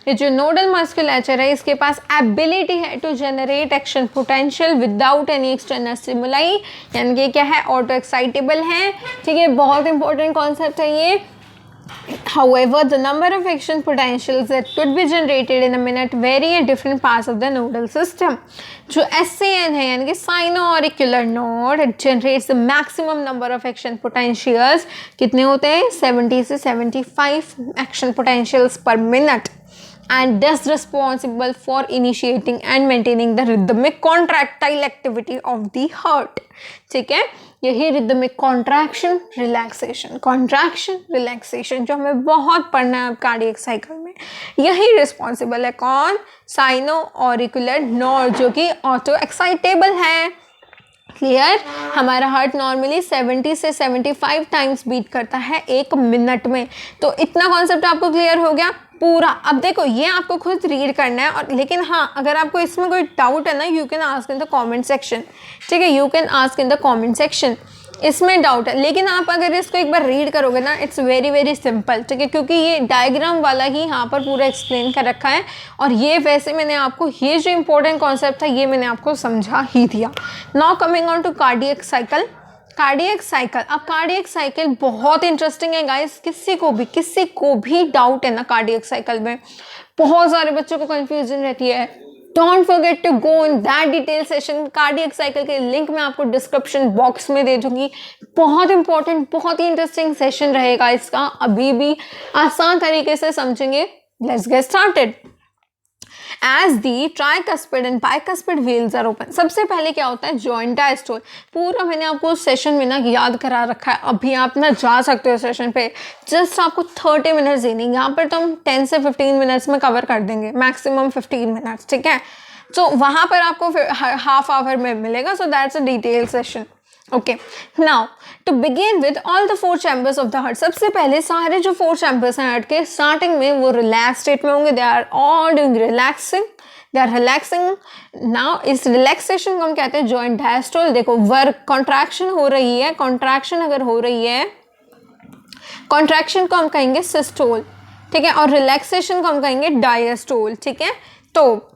ये जो नोडल मस्कुलेचर है इसके पास एबिलिटी है to generate action potential without any external stimuli, यानी कि क्या है, ऑटो एक्साइटेबल है, ठीक है। बहुत इंपॉर्टेंट कॉन्सेप्ट है ये। However, the number of action potentials that could be generated in a minute vary at different parts of the nodal system। जो SAN है यानी कि cyano-auricular node, it generates the maximum number of action potentials। कितने होते हैं, 70 से 75 action potentials per minute, and thus responsible for initiating and maintaining the rhythmic contractile activity of the heart। ठीक है, यही रिदमिक कॉन्ट्रैक्शन रिलैक्सेशन जो हमें बहुत पढ़ना है कार्डियक साइकिल में, यही रिस्पॉन्सिबल है कौन, साइनो-ऑरिकुलर नोड, जो कि ऑटो एक्साइटेबल है। क्लियर, हमारा हार्ट नॉर्मली 70 से 75 टाइम्स बीट करता है 1 मिनट में। तो इतना कॉन्सेप्ट आपको क्लियर हो गया पूरा। अब देखो ये आपको खुद रीड करना है, और लेकिन हाँ अगर आपको इसमें कोई डाउट है ना, you can ask in the comment section, ठीक है, you can ask in the comment section, इसमें डाउट है। लेकिन आप अगर इसको एक बार रीड करोगे ना, इट्स वेरी सिंपल, ठीक है, क्योंकि ये डायग्राम वाला ही यहाँ पर पूरा एक्सप्लेन कर रखा है, और ये वैसे मैंने आपको ये जो इंपॉर्टेंट कॉन्सेप्ट था ये मैंने आपको समझा ही दिया। Now coming on to cardiac cycle. अब कार्डियक साइकिल बहुत इंटरेस्टिंग है गाइस, किसी को भी डाउट है ना कार्डियक साइकिल में, बहुत सारे बच्चों को कंफ्यूजन रहती है। Don't forget to go in that detail session. Cardiac cycle के लिंक मैं आपको डिस्क्रिप्शन बॉक्स में दे दूंगी। बहुत इंपॉर्टेंट, बहुत ही इंटरेस्टिंग सेशन रहेगा इसका, अभी भी आसान तरीके से समझेंगे। Let's get started. As the tricuspid and bicuspid valves are open. सबसे पहले क्या होता है, जॉइंट डायस्टोल। पूरा मैंने आपको सेशन में ना याद करा रखा है, अभी आप ना जा सकते हो सेशन पे, जस्ट आपको 30 मिनट्स देनी। यहाँ पर तो हम 10 से 15 मिनट्स में कवर कर देंगे, मैक्सिमम 15 मिनट्स, ठीक है। तो वहाँ पर आपको हाफ आवर में मिलेगा, so that's a detail session. Okay, now to begin with all the 4 chambers of the heart. सबसे पहले सारे जो 4 चैम्बर्स हैं हार्ट के, स्टार्टिंग में वो रिलैक्स स्टेट में होंगे, they are all doing relaxing, they are relaxing. Now इस रिलैक्सेशन को हम कहते हैं जॉइंट डायस्टोल। देखो वर्क कॉन्ट्रैक्शन हो रही है, कॉन्ट्रैक्शन अगर हो रही है, कॉन्ट्रैक्शन को हम कहेंगे सिस्टोल, ठीक है, और रिलैक्सेशन को हम कहेंगे डायस्टोल, ठीक है। तो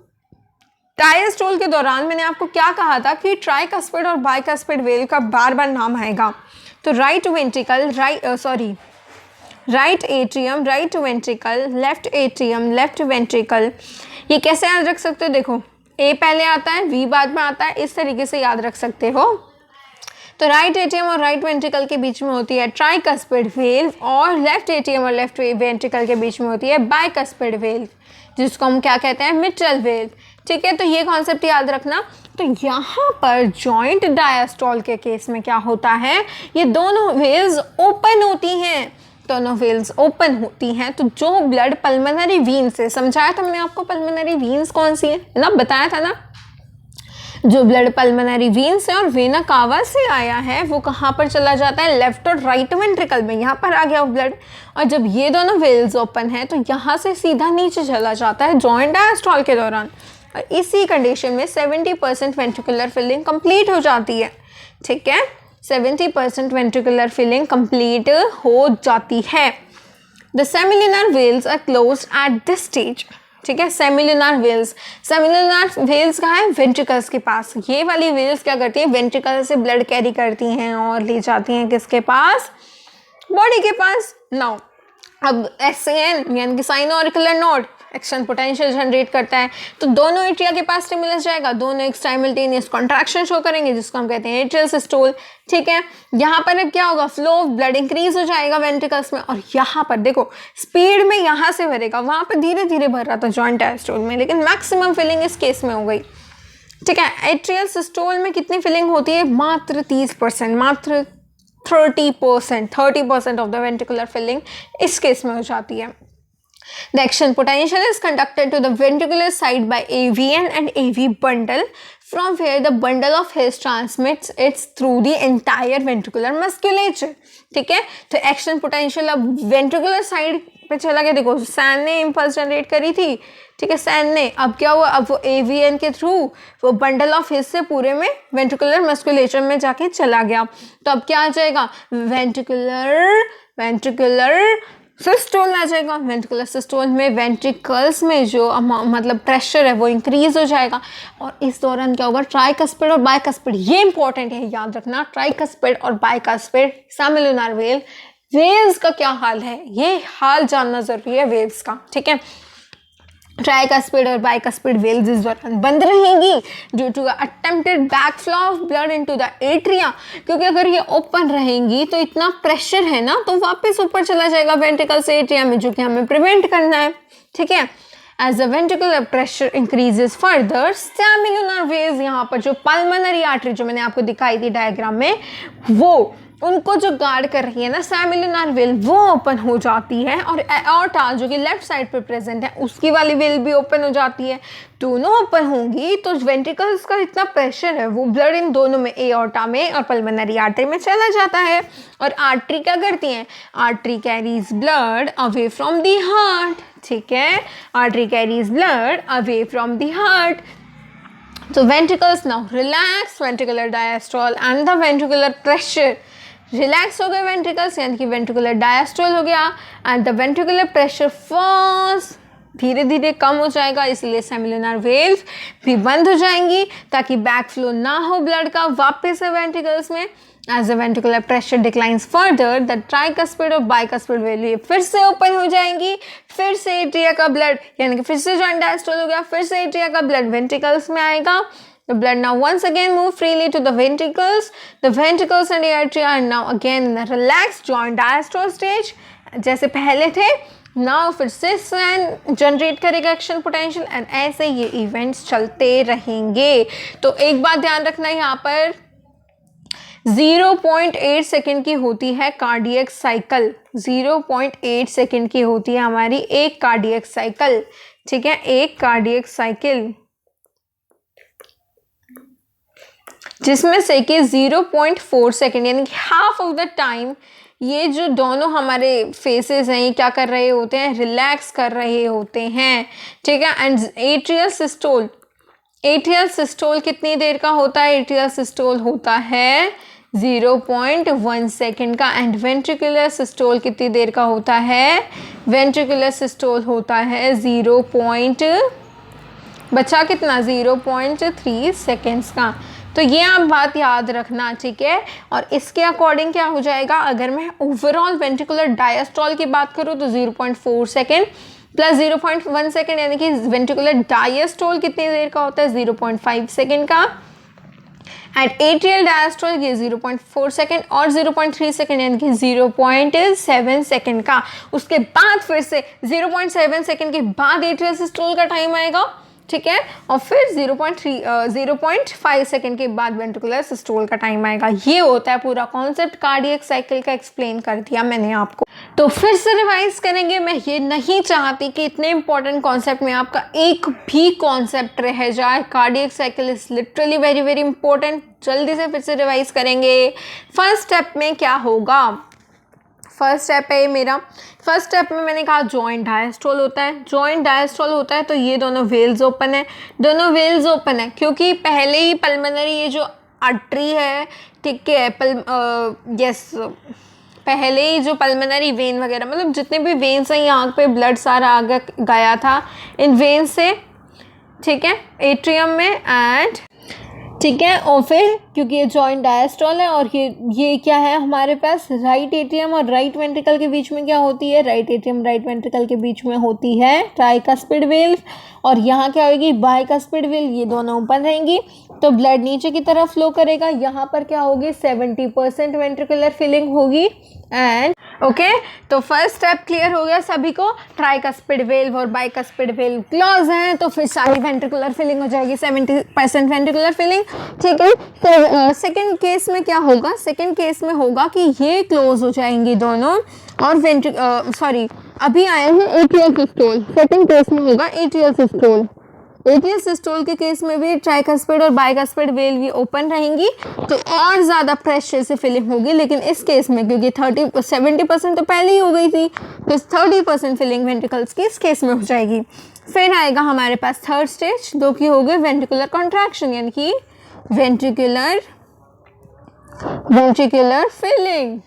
डायस्टोल के दौरान मैंने आपको क्या कहा था कि ट्राइकस्पिड और बाइकस्पिड वेल का बार बार नाम आएगा। तो right ventricle, right atrium, right ventricle, left atrium, left ventricle. ये कैसे याद रख सकते हो, देखो ए पहले आता है, वी बाद में आता है, इस तरीके से याद रख सकते हो। तो राइट एट्रियम और राइट वेंट्रिकल के बीच में होती है ट्राइकस्पिड वेल्व, और लेफ्ट एट्रियम और लेफ्ट वेंट्रिकल के बीच में होती है बाइकस्पिड वेल्व, जिसको हम क्या कहते हैं, मिट्रल वेल्व, ठीक है। तो ये कॉन्सेप्ट याद रखना। तो यहाँ पर जॉइंट डायस्टोल के केस में क्या होता है, ये दोनों वेल्स ओपन होती हैं, दोनों वेल्स ओपन होती हैं। तो जो ब्लड पल्मोनरी वीन से, समझाया था मैंने आपको पल्मोनरी वीन्स कौन सी है ना, बताया था ना। जो ब्लड पल्मोनरी वीन से और वेना कावा से आया है वो कहाँ पर चला जाता है, लेफ्ट और राइट वेंट्रिकल में, यहाँ पर आ गया ब्लड। और जब ये दोनों वेल्स ओपन है तो यहाँ से सीधा नीचे चला जाता है जॉइंट डायस्टोल के दौरान। और इसी कंडीशन में 70% वेंट्रिकुलर फिलिंग कंप्लीट हो जाती है, ठीक है, 70% वेंट्रिकुलर फिलिंग कंप्लीट हो जाती है। The semilunar valves are closed at this stage, ठीक है। सेमिलुनर वेल्स, सेमिलुनर वेल्स कहाँ है, वेंट्रिकल्स के पास। ये वाली वेल्स क्या करती हैं, वेंट्रिकल से ब्लड कैरी करती हैं और ले जाती हैं किसके पास, बॉडी के पास। नाउ अब SAN यानी कि sino auricular node action potential generate करता है, तो दोनों एट्रिया के पास स्टिमुलस जाएगा, दोनों एक साइमल्टेनियस कॉन्ट्रैक्शन शो करेंगे, जिसको हम कहते हैं एट्रियल सिस्टोल, ठीक है। यहाँ पर अब क्या होगा, फ्लो ऑफ ब्लड इंक्रीज हो जाएगा वेंट्रिकल्स में, और यहाँ पर देखो स्पीड में यहाँ से भरेगा, वहाँ पर धीरे धीरे भर रहा था जॉइंट डायस्टोल में, लेकिन मैक्सिमम फिलिंग इस केस में हो गई, ठीक है। एट्रियल सिस्टोल में कितनी फिलिंग होती है, मात्र 30%, मात्र 30% ऑफ द वेंट्रिकुलर फिलिंग इस केस में हो जाती है। The action potential is conducted to the ventricular side by AVN and AV bundle, from where the bundle of His transmits it through the entire ventricular musculature, ठीक है। तो action potential अब ventricular side पे चला गया, देखो San ने impulse generate करी थी, ठीक है, सैन ने, अब क्या हुआ, अब वो AVN के थ्रू वो बंडल ऑफ हिस से पूरे में वेंट्रिकुलर मस्कुलेचर में जाके चला गया। तो अब क्या आ जाएगा, वेंट्रिकुलर सिस्टोल आ जाएगा। वेंट्रिकुलर सिस्टोल में वेंट्रिकल्स में जो मतलब प्रेशर है वो इंक्रीज हो जाएगा, और इस दौरान क्या होगा, ट्राइकस्पिड और बाइकस्पिड, ये इंपॉर्टेंट है याद रखना, ट्राइकस्पिड और बाइकस्पिड सेमिलुनर वेल, वेव्स का क्या हाल है, ये हाल जानना जरूरी है वेव्स का, ठीक है। ट्राइकस्पिड और बाइकस्पिड वेल्स इस दौरान बंद रहेंगी due to attempted backflow of blood into the atria, क्योंकि अगर ये ओपन रहेंगी तो इतना प्रेशर है ना, तो वापस ऊपर चला जाएगा वेंट्रिकल से एट्रिया में, जो कि हमें प्रिवेंट करना है, ठीक है। As the ventricular pressure increases further, semilunar waves, यहाँ पर जो पल्मोनरी आर्टरी जो मैंने आपको दिखाई थी डायग्राम में, वो उनको जो गार्ड कर रही है ना सेमिलुनर वेल, वो ओपन हो जाती है, और एओर्टा जो कि लेफ्ट साइड पे प्रेजेंट है उसकी वाली वेल भी ओपन हो जाती है। दोनों ओपन होंगी तो वेंट्रिकल्स का इतना प्रेशर है वो ब्लड इन दोनों में, एओर्टा में और पल्मोनरी आर्टरी में चला जाता है। और आर्टरी क्या करती है, artery carries blood away from the heart, ठीक है, artery carries blood away from the heart. So ventricles now relax, ventricular diastole and the ventricular pressure, relax हो गए वेंट्रिकल्स, यानी कि वेंट्रिकुलर डायस्टोल हो गया, and the ventricular pressure falls, धीरे धीरे कम हो जाएगा, इसलिए सेमिलुनर वेल्स भी बंद हो जाएंगी ताकि बैक फ्लो ना हो ब्लड का वापस से वेंट्रिकल्स में। As the ventricular pressure declines further, the tricuspid और बाइकस्पिड वेल फिर से ओपन हो जाएंगी, फिर से एट्रिया का ब्लड, यानी कि फिर से जॉइंट डायस्टोल हो गया, फिर से एट्रिया का ब्लड वेंट्रिकल्स में आएगा। The blood now once again move freely to the ventricles. The ventricles and the atria are now again in a relaxed joint diastole stage, जैसे पहले थे, नाउ फिर से स्वयं जनरेट करेगा एक्शन पोटेंशियल, एंड ऐसे ये इवेंट्स चलते रहेंगे। तो एक बात ध्यान रखना, यहाँ पर 0.8 सेकेंड की होती है कार्डियक साइकिल, 0.8 सेकेंड की होती है हमारी एक कार्डियक साइकिल, ठीक है, एक कार्डियक साइकिल, जिसमें से कि 0.4 सेकेंड यानी कि हाफ ऑफ द टाइम ये जो दोनों हमारे फेसेस हैं ये क्या कर रहे होते हैं, रिलैक्स कर रहे होते हैं, ठीक है। And atrial systole, atrial systole कितनी देर का होता है, एट्रियल सिस्टोल होता है 0.1 सेकेंड का। एंड वेंट्रिकुलर सिस्टोल कितनी देर का होता है, वेंट्रिकुलर सिस्टोल होता है 0.3 सेकेंड्स का। तो ये आप बात याद रखना, ठीक है। और इसके अकॉर्डिंग क्या हो जाएगा, अगर मैं ओवरऑल वेंट्रिकुलर डायस्टोल की बात करूँ तो 0.4 सेकेंड प्लस 0.1 सेकेंड, यानी कि वेंट्रिकुलर डायस्टोल कितनी देर का होता है, 0.5 सेकेंड का। एंड एट्रियल डायस्टोल ये 0.4 सेकेंड और 0.3 सेकेंड यानी कि 0.7 सेकेंड का। उसके बाद फिर से 0.7 सेकेंड के बाद एट्रियल सिस्टोल का टाइम आएगा, ठीक है, और फिर 0.5 सेकेंड के बाद वेंट्रिकुलर सिस्टोल का टाइम आएगा। ये होता है पूरा कॉन्सेप्ट, कार्डियक साइकिल का एक्सप्लेन कर दिया मैंने आपको। तो फिर से रिवाइज करेंगे, मैं ये नहीं चाहती कि इतने इंपॉर्टेंट कॉन्सेप्ट में आपका एक भी कॉन्सेप्ट रह जाए। Cardiac cycle is literally very very important. जल्दी से फिर से रिवाइज करेंगे। फर्स्ट स्टेप में क्या होगा, फर्स्ट स्टेप है मेरा, फर्स्ट स्टेप में मैंने कहा जॉइंट डायस्टोल होता है, जॉइंट डायस्टोल होता है तो ये दोनों वेल्स ओपन है, दोनों वेल्स ओपन है क्योंकि पहले ही पल्मोनरी ये जो आर्टरी है, ठीक है, पहले ही जो पल्मोनरी वेन वगैरह मतलब जितने भी वेन्स हैं यहाँ पे ब्लड सारा आगे गया था इन वेन से, ठीक है, एट्रियम में एंड, ठीक है। और फिर क्योंकि ये जॉइंट डायस्टोल है और ये क्या है हमारे पास, राइट एट्रियम और राइट वेंट्रिकल के बीच में क्या होती है, राइट एट्रियम राइट वेंट्रिकल के बीच में होती है ट्राइकस्पिड वेल्व, और यहाँ क्या होगी, बाइकस्पिड वेल्व, ये दोनों ओपन रहेंगी तो ब्लड नीचे की तरफ फ्लो करेगा। यहाँ पर क्या होगी, 70% वेंट्रिकुलर फिलिंग होगी। एंड ओके, तो फर्स्ट स्टेप क्लियर हो गया सभी को, ट्राइकस्पिड वेल्व और बाइकस्पिड वेल्व क्लोज हैं तो फिर सारी वेंट्रिकुलर फिलिंग हो जाएगी, 70% वेंट्रिकुलर फिलिंग, ठीक है। तो सेकंड केस में क्या होगा, सेकंड केस में होगा कि ये क्लोज हो जाएंगी दोनों और अभी आए हैं एट्रियल सिस्टोल, सेकंड केस में होगा एट्रियल सिस्टोल। एट्रियल सिस्टोल के केस में भी ट्राइकस्पिड और बाइकस्पिड वेल्व ये ओपन रहेंगी तो और ज़्यादा प्रेशर से फिलिंग होगी, लेकिन इस केस में क्योंकि 70% तो पहले ही हो गई थी तो 30% फिलिंग वेंट्रिकल्स की इस केस में हो जाएगी। फिर आएगा हमारे पास थर्ड स्टेज, जो कि हो गई वेंट्रिकुलर कॉन्ट्रैक्शन यानी कि वेंट्रिकुलर फिलिंग।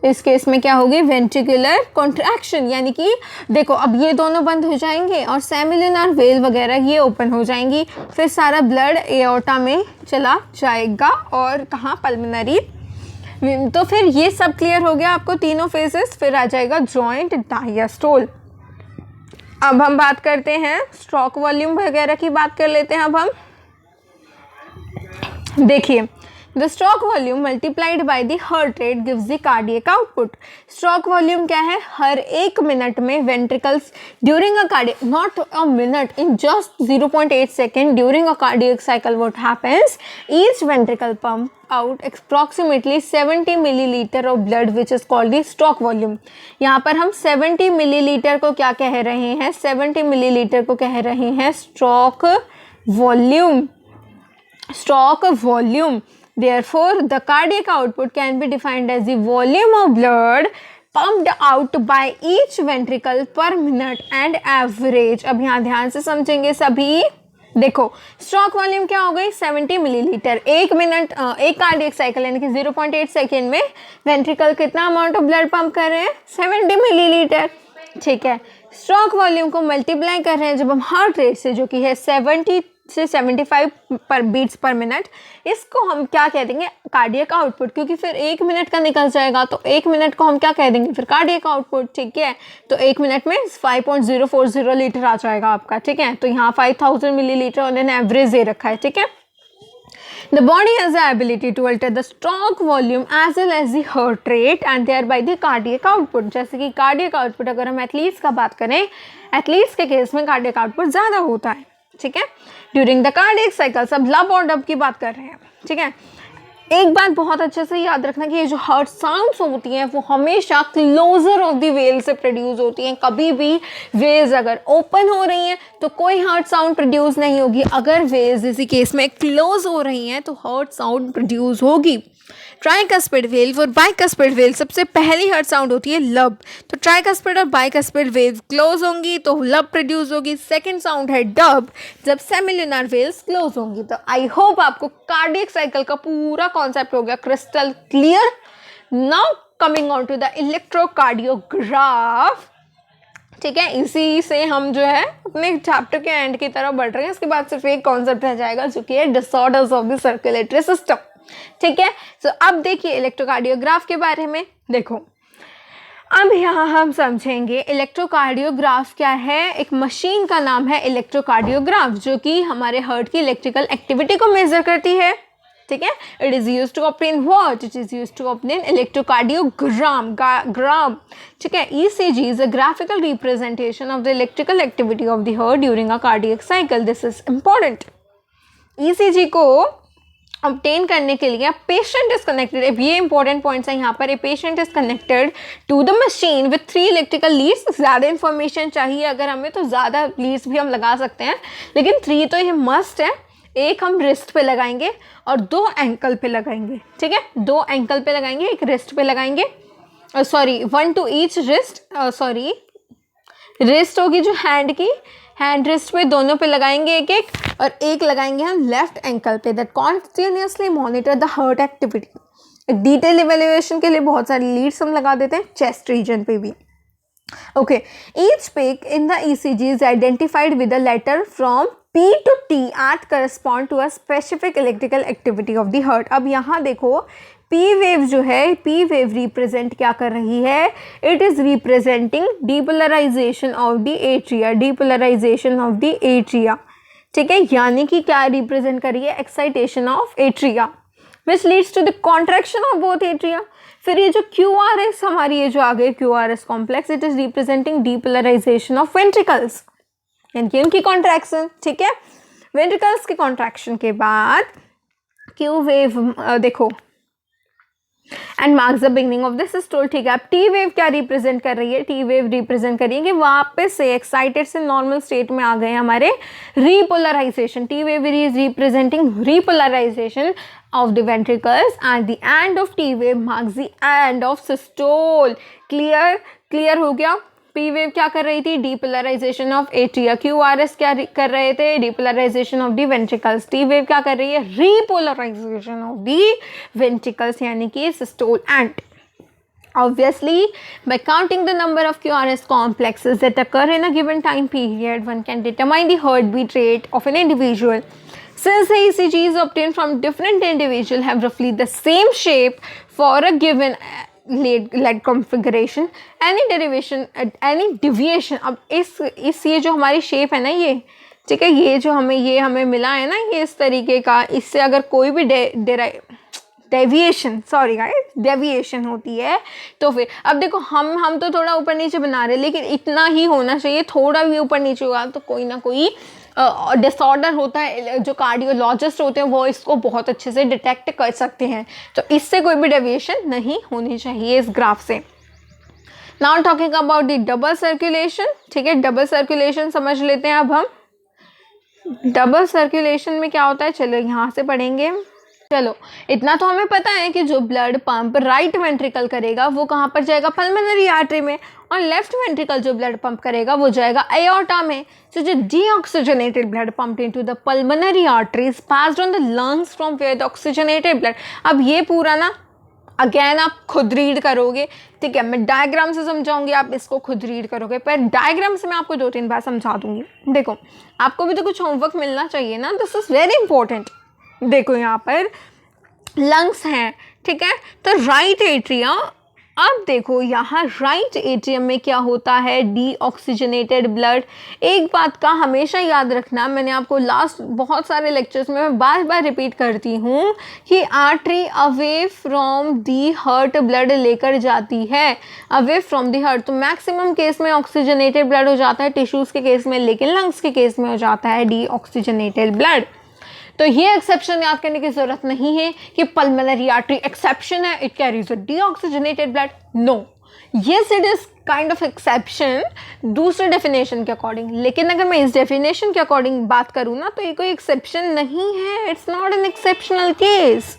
इस केस में क्या होगी, वेंट्रिकुलर कॉन्ट्रैक्शन, यानी कि देखो अब ये दोनों बंद हो जाएंगे और सेमिलुनर वेल वगैरह ये ओपन हो जाएंगी, फिर सारा ब्लड एओर्टा में चला जाएगा और कहाँ, पल्मोनरी। तो फिर ये सब क्लियर हो गया आपको तीनों फेजेस। फिर आ जाएगा जॉइंट डायस्टोल। अब हम बात करते हैं स्ट्रोक वॉल्यूम वगैरह की, बात कर लेते हैं अब हम। देखिए, The stroke volume multiplied by the heart rate gives the cardiac output. Stroke volume क्या है, हर एक मिनट में ventricles during a cardiac, not a minute, in just 0.8 second during a cardiac cycle, what happens? Each ventricle pump out approximately 70 milliliter of blood, which is called the stroke volume. यहाँ पर हम 70 milliliter को क्या कह रहे हैं, 70 milliliter को कह रहे हैं stroke volume. Stroke volume. Therefore, the cardiac output can be defined as the volume of blood pumped out by each ventricle per minute and average. अब यहाँ ध्यान से समझेंगे सभी। देखो स्ट्रोक वॉल्यूम क्या हो गई, 70 मिलीलीटर एक मिनट, एक कार्डियक साइकिल यानी कि 0.8 सेकेंड में वेंट्रिकल कितना अमाउंट ऑफ ब्लड पंप कर रहे हैं, 70 मिलीलीटर, ठीक है। स्ट्रोक वॉल्यूम को मल्टीप्लाई कर रहे हैं जब हम हार्ट रेट से, जो कि है 70 से 75 पर बीट्स पर मिनट, इसको हम क्या कह देंगे, कार्डियक आउटपुट, क्योंकि फिर एक मिनट का निकल जाएगा तो एक मिनट को हम क्या कह देंगे, फिर कार्डियक आउटपुट, ठीक है। तो एक मिनट में 5.040 लीटर आ जाएगा आपका, ठीक है। तो यहाँ 5000 मिलीलीटर उन्होंने एवरेज दे रखा है, ठीक है। The body has the ability to alter the stroke volume as well as the heart rate and thereby the cardiac output. जैसे कि cardiac output अगर हम एथलीट्स का बात करें, एथलीट्स के केस में cardiac output ज़्यादा होता है, ठीक है. ड्यूरिंग द कार्डियक साइकिल, सब लब और डब की बात कर रहे हैं, ठीक है. एक बात बहुत अच्छे से याद रखना कि ये जो हार्ट साउंड्स होती हैं वो हमेशा क्लोजर ऑफ द वेल से प्रोड्यूस होती हैं. कभी भी वेल्स अगर ओपन हो रही हैं तो कोई हार्ट साउंड प्रोड्यूस नहीं होगी. अगर वेल्स इसी केस में क्लोज हो रही हैं तो हार्ट साउंड प्रोड्यूस होगी. ट्राइकस्पिड वेल्व और बाइकस्पिड वेल्व, सबसे पहली हार्ट साउंड होती है लब. तो ट्राइकस्पिड और बाइकस्पिड वेल्व क्लोज होंगी तो लब प्रोड्यूस होगी. सेकंड साउंड है डब, जब सेमिलुनर वेल्स क्लोज होंगी. तो आई होप आपको कार्डियक साइकिल का पूरा कॉन्सेप्ट हो गया crystal clear. Now coming on to the electrocardiograph, ठीक है. इसी से हम जो है अपने चैप्टर के एंड की तरफ बढ़ रहे हैं. इसके बाद सिर्फ एक कॉन्सेप्ट रह जाएगा जो कि है disorders of the circulatory system, ठीक है. तो अब देखिए इलेक्ट्रोकार्डियोग्राफ के बारे में. देखो अब यहाँ हम समझेंगे इलेक्ट्रोकार्डियोग्राफ क्या है. एक मशीन का नाम है इलेक्ट्रोकार्डियोग्राफ जो कि हमारे हार्ट की इलेक्ट्रिकल एक्टिविटी को मेजर करती है, ठीक है. It is use to obtain what, it is use to obtain electrocardiogram gram, ठीक है. ECG is a graphical representation of the electrical activity of the heart during a cardiac cycle. This is important. ECG को obtain करने के लिए patient is connected, अब ये important points है यहाँ पर. A patient is connected to the machine with 3 electrical leads. ज़्यादा इन्फॉर्मेशन चाहिए अगर हमें तो ज़्यादा लीड्स भी हम लगा सकते हैं, लेकिन 3 तो ये मस्ट है. एक हम रिस्ट पे लगाएंगे और 2 एंकल पे लगाएंगे, ठीक है. 2 एंकल पे लगाएंगे, एक रिस्ट पे लगाएंगे, sorry 1 to each wrist, sorry wrist होगी जो हैंड की, हैंड रिस्ट पे दोनों पे लगाएंगे एक एक, और एक लगाएंगे हम लेफ्ट एंकल पे. That continuously monitor the heart activity. Detail evaluation के लिए बहुत सारी लीड्स हम लगा देते हैं चेस्ट रीजन पे भी. Okay, each peak in the ECG is identified with the letter from P to T at correspond to a specific electrical activity of the heart. अब यहाँ देखो P वेव जो है, P वेव रिप्रेजेंट क्या कर रही है. It is representing depolarization of the atria, depolarization of the atria, ठीक है. यानी कि क्या रिप्रेजेंट कर रही है, excitation of atria which leads to the contraction of both atria. फिर ये जो QRS हमारी ये जो आ गई QRS complex, it is representing depolarization of ventricles, यानी उनकी कॉन्ट्रैक्शन, ठीक है. वेंट्रिकल्स की कॉन्ट्रैक्शन के बाद क्यू वेव देखो and marks the beginning of the systole, ठीक है. अब टी वेव क्या रिप्रेजेंट कर रही है, टी वेव रिप्रेजेंट कर रही है कि वापस से एक्साइटेड से नॉर्मल स्टेट में आ गए हमारे repolarization. T wave is representing repolarization of the ventricles and the end of T wave marks the end of systole. Clear हो गया. P wave क्या कर रही थी, डीपोलराइजेशन ऑफ एट्रिया. QRS क्या कर रहे थे, depolarization of the ventricles. T wave क्या कर रही है, रीपोलराइजेशन ऑफ दी वेंट्रिकल्स, यानी कि systole and. Obviously, by counting the number of QRS complexes that occur in a given time period, one can determine the heartbeat rate of an individual. Since the ECGs obtained from different individuals have roughly the same shape for a given lead configuration, any deviation, अब इस ये जो हमारी shape है ना, ये ठीक है, ये जो हमें मिला है ना, ये इस तरीके का, इससे अगर कोई भी डेविएशन होती है तो फिर अब देखो हम तो थोड़ा ऊपर नीचे बना रहे हैं, लेकिन इतना ही होना चाहिए. थोड़ा भी ऊपर नीचे होगा तो कोई ना कोई डिसऑर्डर होता है. जो कार्डियोलॉजिस्ट होते हैं वो इसको बहुत अच्छे से डिटेक्ट कर सकते हैं. तो इससे कोई भी डेविएशन नहीं होनी चाहिए इस ग्राफ से. Now talking about the double circulation, ठीक है. डबल सर्कुलेशन समझ लेते हैं अब हम. डबल सर्कुलेशन में क्या होता है, चलो यहाँ से पढ़ेंगे. चलो इतना तो हमें पता है कि जो ब्लड पंप राइट वेंट्रिकल करेगा वो कहाँ पर जाएगा, पल्मोनरी आर्टरी में, और लेफ्ट वेंट्रिकल जो ब्लड पंप करेगा वो जाएगा एओर्टा में. सो जो deoxygenated blood pumped into the pulmonary arteries passed on the lungs from where the oxygenated blood. अब ये पूरा ना अगेन आप खुद रीड करोगे, ठीक है. मैं डायग्राम से समझाऊंगी, आप इसको खुद रीड करोगे, पर डायग्राम से मैं आपको 2-3 बार समझा दूंगी. देखो आपको भी तो कुछ होमवर्क मिलना चाहिए ना, दिस इज वेरी इंपॉर्टेंट. देखो यहाँ पर लंग्स हैं, ठीक है. तो राइट एट्रिया अब देखो यहाँ राइट एट्रियम में क्या होता है, डीऑक्सीजनेटेड ब्लड। एक बात का हमेशा याद रखना, मैंने आपको लास्ट बहुत सारे लेक्चर्स में मैं बार बार रिपीट करती हूँ कि artery away from the heart blood लेकर जाती है, अवे फ्रॉम दी हार्ट। तो मैक्सिमम केस में ऑक्सीजनेटेड ब्लड हो जाता है टिश्यूज़ के केस में, लेकिन लंग्स के केस में हो जाता है डीऑक्सीजनेटेड ब्लड। तो ये एक्सेप्शन याद करने की जरूरत नहीं है कि पल्मोनरी आर्टरी एक्सेप्शन है, it carries a deoxygenated blood. No, yes it is kind of exception दूसरे डेफिनेशन के अकॉर्डिंग, लेकिन अगर मैं इस डेफिनेशन के अकॉर्डिंग बात करूँ ना तो ये कोई एक्सेप्शन नहीं है, it's not an exceptional case.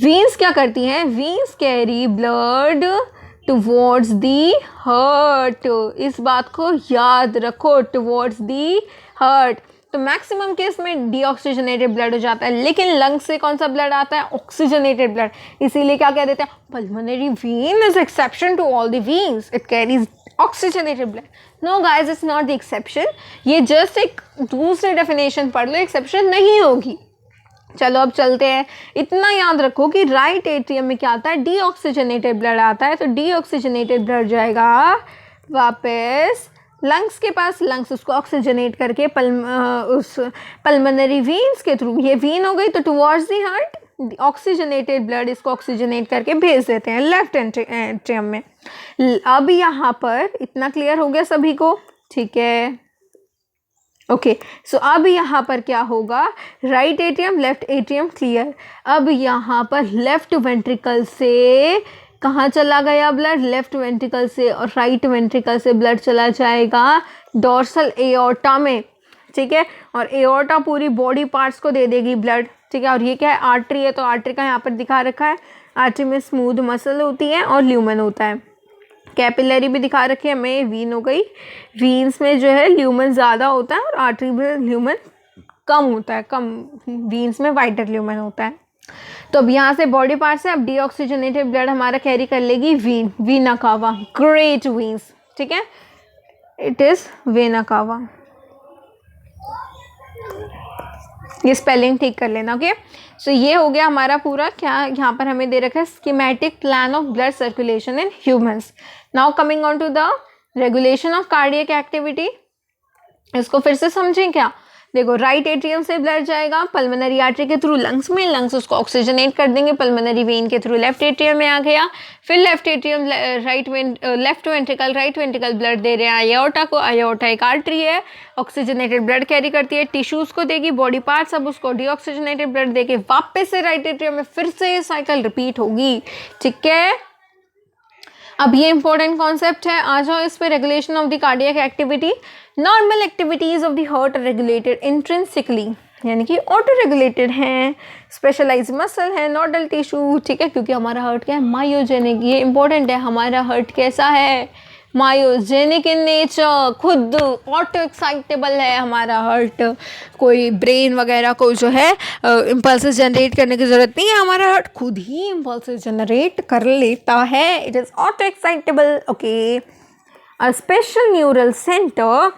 Veins क्या करती हैं, veins carry blood towards the heart, इस बात को याद रखो, टुवर्ड्स दी हार्ट। तो मैक्सिमम केस में डीऑक्सीजनेटेड ब्लड हो जाता है, लेकिन लंग से कौन सा ब्लड आता है, ऑक्सीजनेटेड ब्लड। इसीलिए क्या कह देते हैं, pulmonary vein is exception to all the veins, it carries oxygenated blood. No guys, it's not the exception, ये जस्ट एक दूसरे डेफिनेशन पढ़ लो, एक्सेप्शन नहीं होगी। चलो अब चलते हैं, इतना याद रखो कि राइट एट्रियम में क्या आता है, डीऑक्सीजनेटेड ब्लड आता है। तो डीऑक्सीजनेटेड ब्लड जाएगा वापस लंग्स के पास, लंग्स उसको ऑक्सीजनेट करके उस पल्मोनरी वेन्स के थ्रू, ये वेन हो गई तो towards the heart, oxygenated blood इसको ऑक्सीजनेट करके भेज देते हैं लेफ्ट एट्रियम में। अब यहाँ पर इतना क्लियर हो गया सभी को, ठीक है, ओके। सो अब यहाँ पर क्या होगा, right atrium left atrium clear. अब यहाँ पर लेफ्ट वेंट्रिकल से कहाँ चला गया ब्लड, लेफ्ट वेंट्रिकल से और राइट वेंट्रिकल से ब्लड चला जाएगा डोर्सल एओर्टा में, ठीक है। और एओर्टा पूरी बॉडी पार्ट्स को दे देगी ब्लड, ठीक है। और ये क्या है, आर्टरी है, तो आर्टरी का यहाँ पर दिखा रखा है, आर्टरी में स्मूथ मसल होती है और ल्यूमन होता है। कैपिलरी भी दिखा रखी है हमें, वीन हो गई, वीन्स में जो है ल्यूमन ज़्यादा होता है और आर्टरी में ल्यूमन कम होता है, कम, वीन्स में वाइटर ल्यूमन होता है। तो अब यहाँ से बॉडी पार्ट से अब डीऑक्सीजनेटेड ब्लड हमारा कैरी कर लेगी वीन, वीना कावा, ग्रेट वीन्स, ठीक है, इट इज वेना कावा। ये स्पेलिंग ठीक कर लेना, ओके। सो ये हो गया हमारा पूरा, क्या यहाँ पर हमें दे रखा है, schematic plan of blood circulation in humans. Now coming on to the regulation of cardiac activity, इसको फिर से समझें क्या। देखो, राइट एट्रियम से ब्लड जाएगा पल्मोनरी आर्टरी के थ्रू लंग्स में, लंग्स उसको ऑक्सीजनेट कर देंगे, पल्मोनरी वेन के थ्रू लेफ्ट एट्रियम में आ गया, फिर left atrium left ventricle right ventricle blood दे रहे हैं आयोर्टा को, आयोर्टा एक आर्टरी है, ऑक्सीजनेटेड ब्लड कैरी करती है, टिश्यूज़ को देगी, बॉडी पार्ट्स अब उसको डीऑक्सीजनेटेड ब्लड देके वापस से राइट एट्रियम में फिर से साइकिल रिपीट होगी, ठीक है। अब ये इंपॉर्टेंट कॉन्सेप्ट है, आ जाओ इस पे, regulation of the cardiac activity. Normal activities of the heart regulated intrinsically, यानी कि ऑटो रेगुलेटेड हैं, स्पेशलाइज मसल है, नोडल टिश्यू, ठीक है, क्योंकि हमारा हार्ट क्या है, मायोजेनिक, ये इंपॉर्टेंट है, हमारा हार्ट कैसा है, मायोजेनिक इन नेचर, खुद ऑटो एक्साइटेबल है हमारा हार्ट, कोई ब्रेन वगैरह को जो है इम्पल्सेस जनरेट करने की ज़रूरत नहीं है, हमारा हार्ट खुद ही इम्पल्सेस जनरेट कर लेता है, it is auto excitable, okay. A special neural centre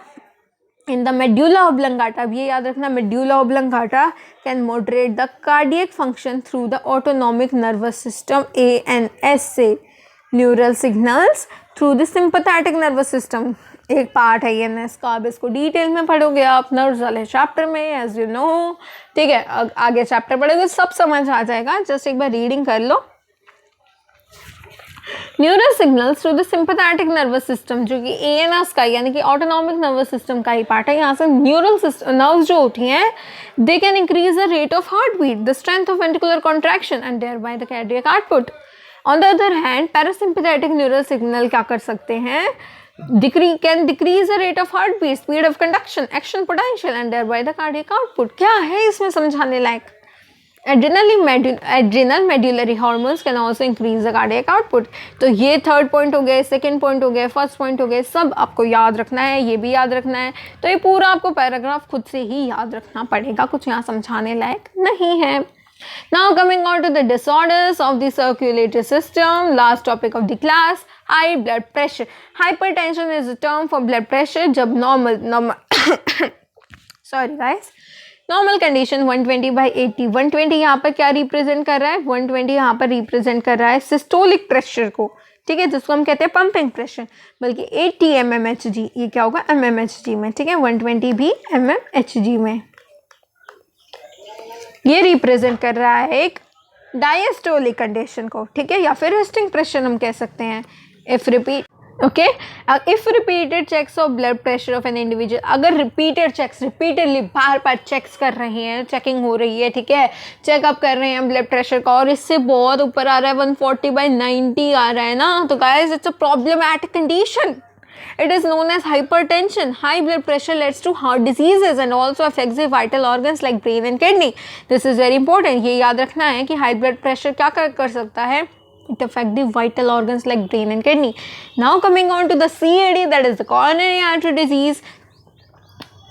in the medulla oblongata, अब ये याद रखना, medulla oblongata can moderate the cardiac function through the autonomic nervous system ANS से neural signals through the sympathetic nervous system, एक part है ANS का, अब इसको डिटेल में पढ़ोगे आप नर्व्स वाले चैप्टर में, एज यू नो, ठीक है। आगे चैप्टर पढ़ोगे सब समझ आ जाएगा, जस्ट एक बार रीडिंग कर लो। Neural signals through the sympathetic nervous system, जो कि ANS का यानी कि ऑटोनॉमिक नर्वस सिस्टम का ही पार्ट है, यहाँ से न्यूरल नर्व्स जो होती हैं, they can increase the rate of heart beat, the strength of ventricular contraction and thereby the cardiac output. On the other hand parasympathetic neural signal क्या कर सकते हैं, can decrease the rate of heart beat, speed of conduction, action potential and thereby the cardiac output. क्या है इसमें समझाने लायक, adrenal medullary hormones can also increase the cardiac output. तो ये थर्ड पॉइंट हो गया, सेकंड पॉइंट हो गया, फर्स्ट पॉइंट हो गया, सब आपको याद रखना है, ये भी याद रखना है। तो ये पूरा आपको पैराग्राफ खुद से ही याद रखना पड़ेगा, कुछ यहाँ समझाने लायक नहीं है। Now coming on to the disorders of the circulatory system, last topic of the class, high blood pressure. Hypertension is a term for blood pressure जब normal sorry guys, normal condition 120/80, 120 यहाँ पर क्या रिप्रेजेंट कर रहा है, 120 यहाँ पर represent कर रहा है सिस्टोलिक प्रेशर को, ठीक है, जिसको हम कहते हैं पंपिंग प्रेशर, बल्कि 80 mmHg, ये क्या होगा mmHg में, ठीक है, 120 भी mmHg में। ये रिप्रेजेंट कर रहा है एक डायस्टोलिक कंडीशन को, ठीक है, या फिर रेस्टिंग प्रेशर हम कह सकते हैं। If repeated checks of blood pressure of an individual, अगर रिपीटेड चेक्स, रिपीटेडली बार बार चेक्स कर रहे हैं, चेकिंग हो रही है, ठीक है, चेकअप कर रहे हैं ब्लड प्रेशर का, और इससे बहुत ऊपर आ रहा है, 140/90 आ रहा है ना, तो guys it's a problematic condition. It is known as hypertension. High blood pressure leads to heart diseases and also affects the vital organs like brain and kidney. This is very important. ये याद रखना है कि high blood pressure क्या कर सकता है? It affects the vital organs like brain and kidney. Now coming on to the CAD, that is the coronary artery disease.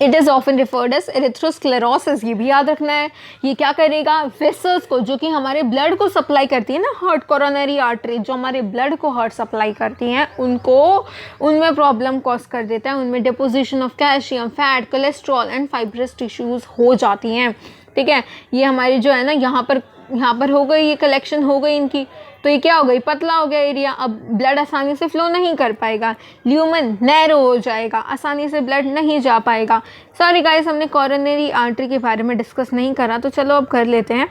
It is often referred as atherosclerosis. ये भी याद रखना है। ये क्या करेगा, वेसल्स को, जो कि हमारे ब्लड को सप्लाई करती है ना, हार्ट, कोरोनरी आर्टरी जो हमारे ब्लड को हार्ट सप्लाई करती हैं, उनको, उनमें प्रॉब्लम कॉज कर देता है, उनमें deposition of calcium, fat, cholesterol and fibrous tissues हो जाती हैं, ठीक है। ये हमारी जो है ना, यहाँ पर हो गई, ये कलेक्शन हो गई इनकी, तो ये क्या हो गई, पतला हो गया एरिया, अब ब्लड आसानी से फ्लो नहीं कर पाएगा, ल्यूमन नैरो हो जाएगा, आसानी से ब्लड नहीं जा पाएगा। सॉरी गाइस, हमने कोरोनरी आर्टरी के बारे में डिस्कस नहीं करा, तो चलो अब कर लेते हैं,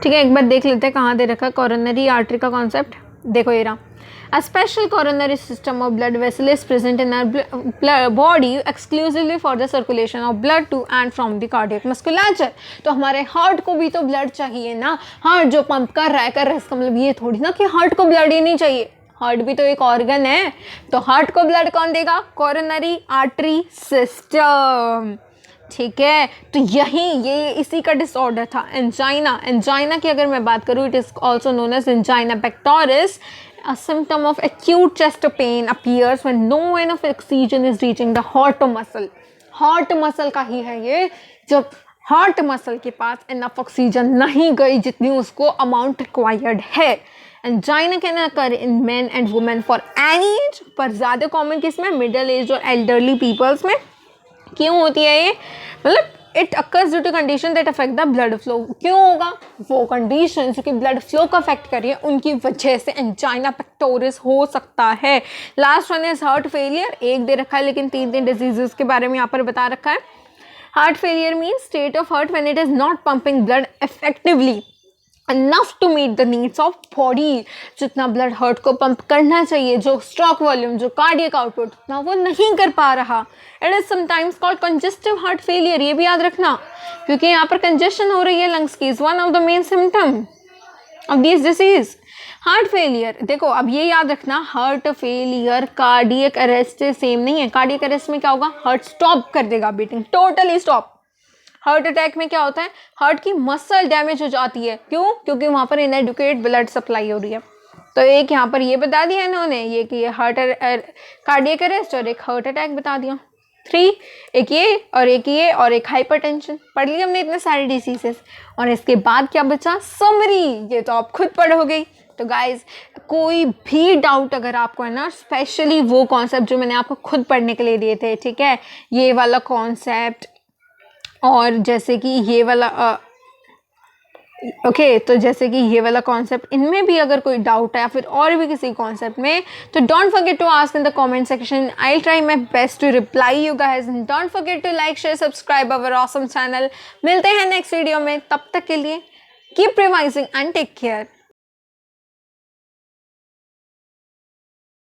ठीक है। एक बार देख लेते हैं कहाँ दे रखा कोरोनरी आर्टरी का कॉन्सेप्ट। देखो ये रहा, A special coronary system of blood vessel is present in our body exclusively for the circulation of blood to and from the cardiac musculature। तो हमारे हार्ट को भी तो ब्लड चाहिए ना, हार्ट जो पंप कर रहा है इसका मतलब ये थोड़ी ना कि हार्ट को ब्लड ही नहीं चाहिए, हार्ट भी तो एक ऑर्गन है, तो हार्ट को ब्लड कौन देगा, कोरोनरी आर्टरी सिस्टम, ठीक है। तो ये इसी का डिसऑर्डर था एंजाइना की अगर मैं बात करूँ, it is also known as angina pectoris. A symptom of acute chest pain appears when no enough oxygen is reaching the heart muscle। Heart muscle का ही है ये, जब हार्ट मसल के पास इनफ ऑक्सीजन नहीं गई जितनी उसको अमाउंट रिक्वायर्ड है। Angina can occur in men and women for any age, पर ज़्यादा कॉमन किस में, मिडिल एज और एल्डरली पीपल्स में। क्यों होती है ये, मतलब it occurs due to condition that affect the blood flow. क्यों होगा, वो कंडीशन जो कि ब्लड फ्लो को अफेक्ट कर रही है, उनकी वजह से एंजाइना पेक्टोरिस हो सकता है। Last one is heart failure, एक दे रखा है लेकिन तीन डिजीजेस के बारे में यहाँ पर बता रखा है। Heart failure means state of heart when it is not pumping blood effectively enough to meet the needs of body। जितना ब्लड हार्ट को पंप करना चाहिए, जो स्ट्रोक वॉल्यूम, जो कार्डियक आउटपुट, उतना वो नहीं कर पा रहा। It is sometimes called congestive heart failure. ये भी याद रखना, क्योंकि यहाँ पर कंजेशन हो रही है लंग्स की, is one of the main symptom of this disease. Heart failure, देखो अब ये याद रखना, हार्ट फेलियर कार्डियक अरेस्ट से सेम नहीं है। कार्डियक अरेस्ट में क्या होगा, हार्ट स्टॉप कर देगा beating, totally stop. Heart attack में क्या होता है, हार्ट की मसल डैमेज हो जाती है। क्यों, क्योंकि वहाँ पर इनएडुकेट ब्लड सप्लाई हो रही है। तो एक यहाँ पर ये बता दिया इन्होंने, ये कि ये हार्ट कार्डियक अरेस्ट और एक हार्ट अटैक बता दिया। 3, एक ये और एक ये और एक हाइपरटेंशन। पढ़ लिया हमने इतने सारे डिसीजेस, और इसके बाद क्या बचा, समरी, ये तो आप खुद पढ़ोगे। तो गाइज कोई भी डाउट अगर आपको है ना, स्पेशली वो कॉन्सेप्ट जो मैंने आपको खुद पढ़ने के लिए दिए थे, ठीक है, ये वाला कॉन्सेप्ट, और जैसे कि ये वाला ओके, तो जैसे कि ये वाला कॉन्सेप्ट, इनमें भी अगर कोई डाउट है या फिर और भी किसी कॉन्सेप्ट में, तो don't forget to ask in the comment section. I try my best to reply you guys, and don't forget to like, share, subscribe our awesome channel. मिलते हैं नेक्स्ट वीडियो में, तब तक के लिए keep revising and take care.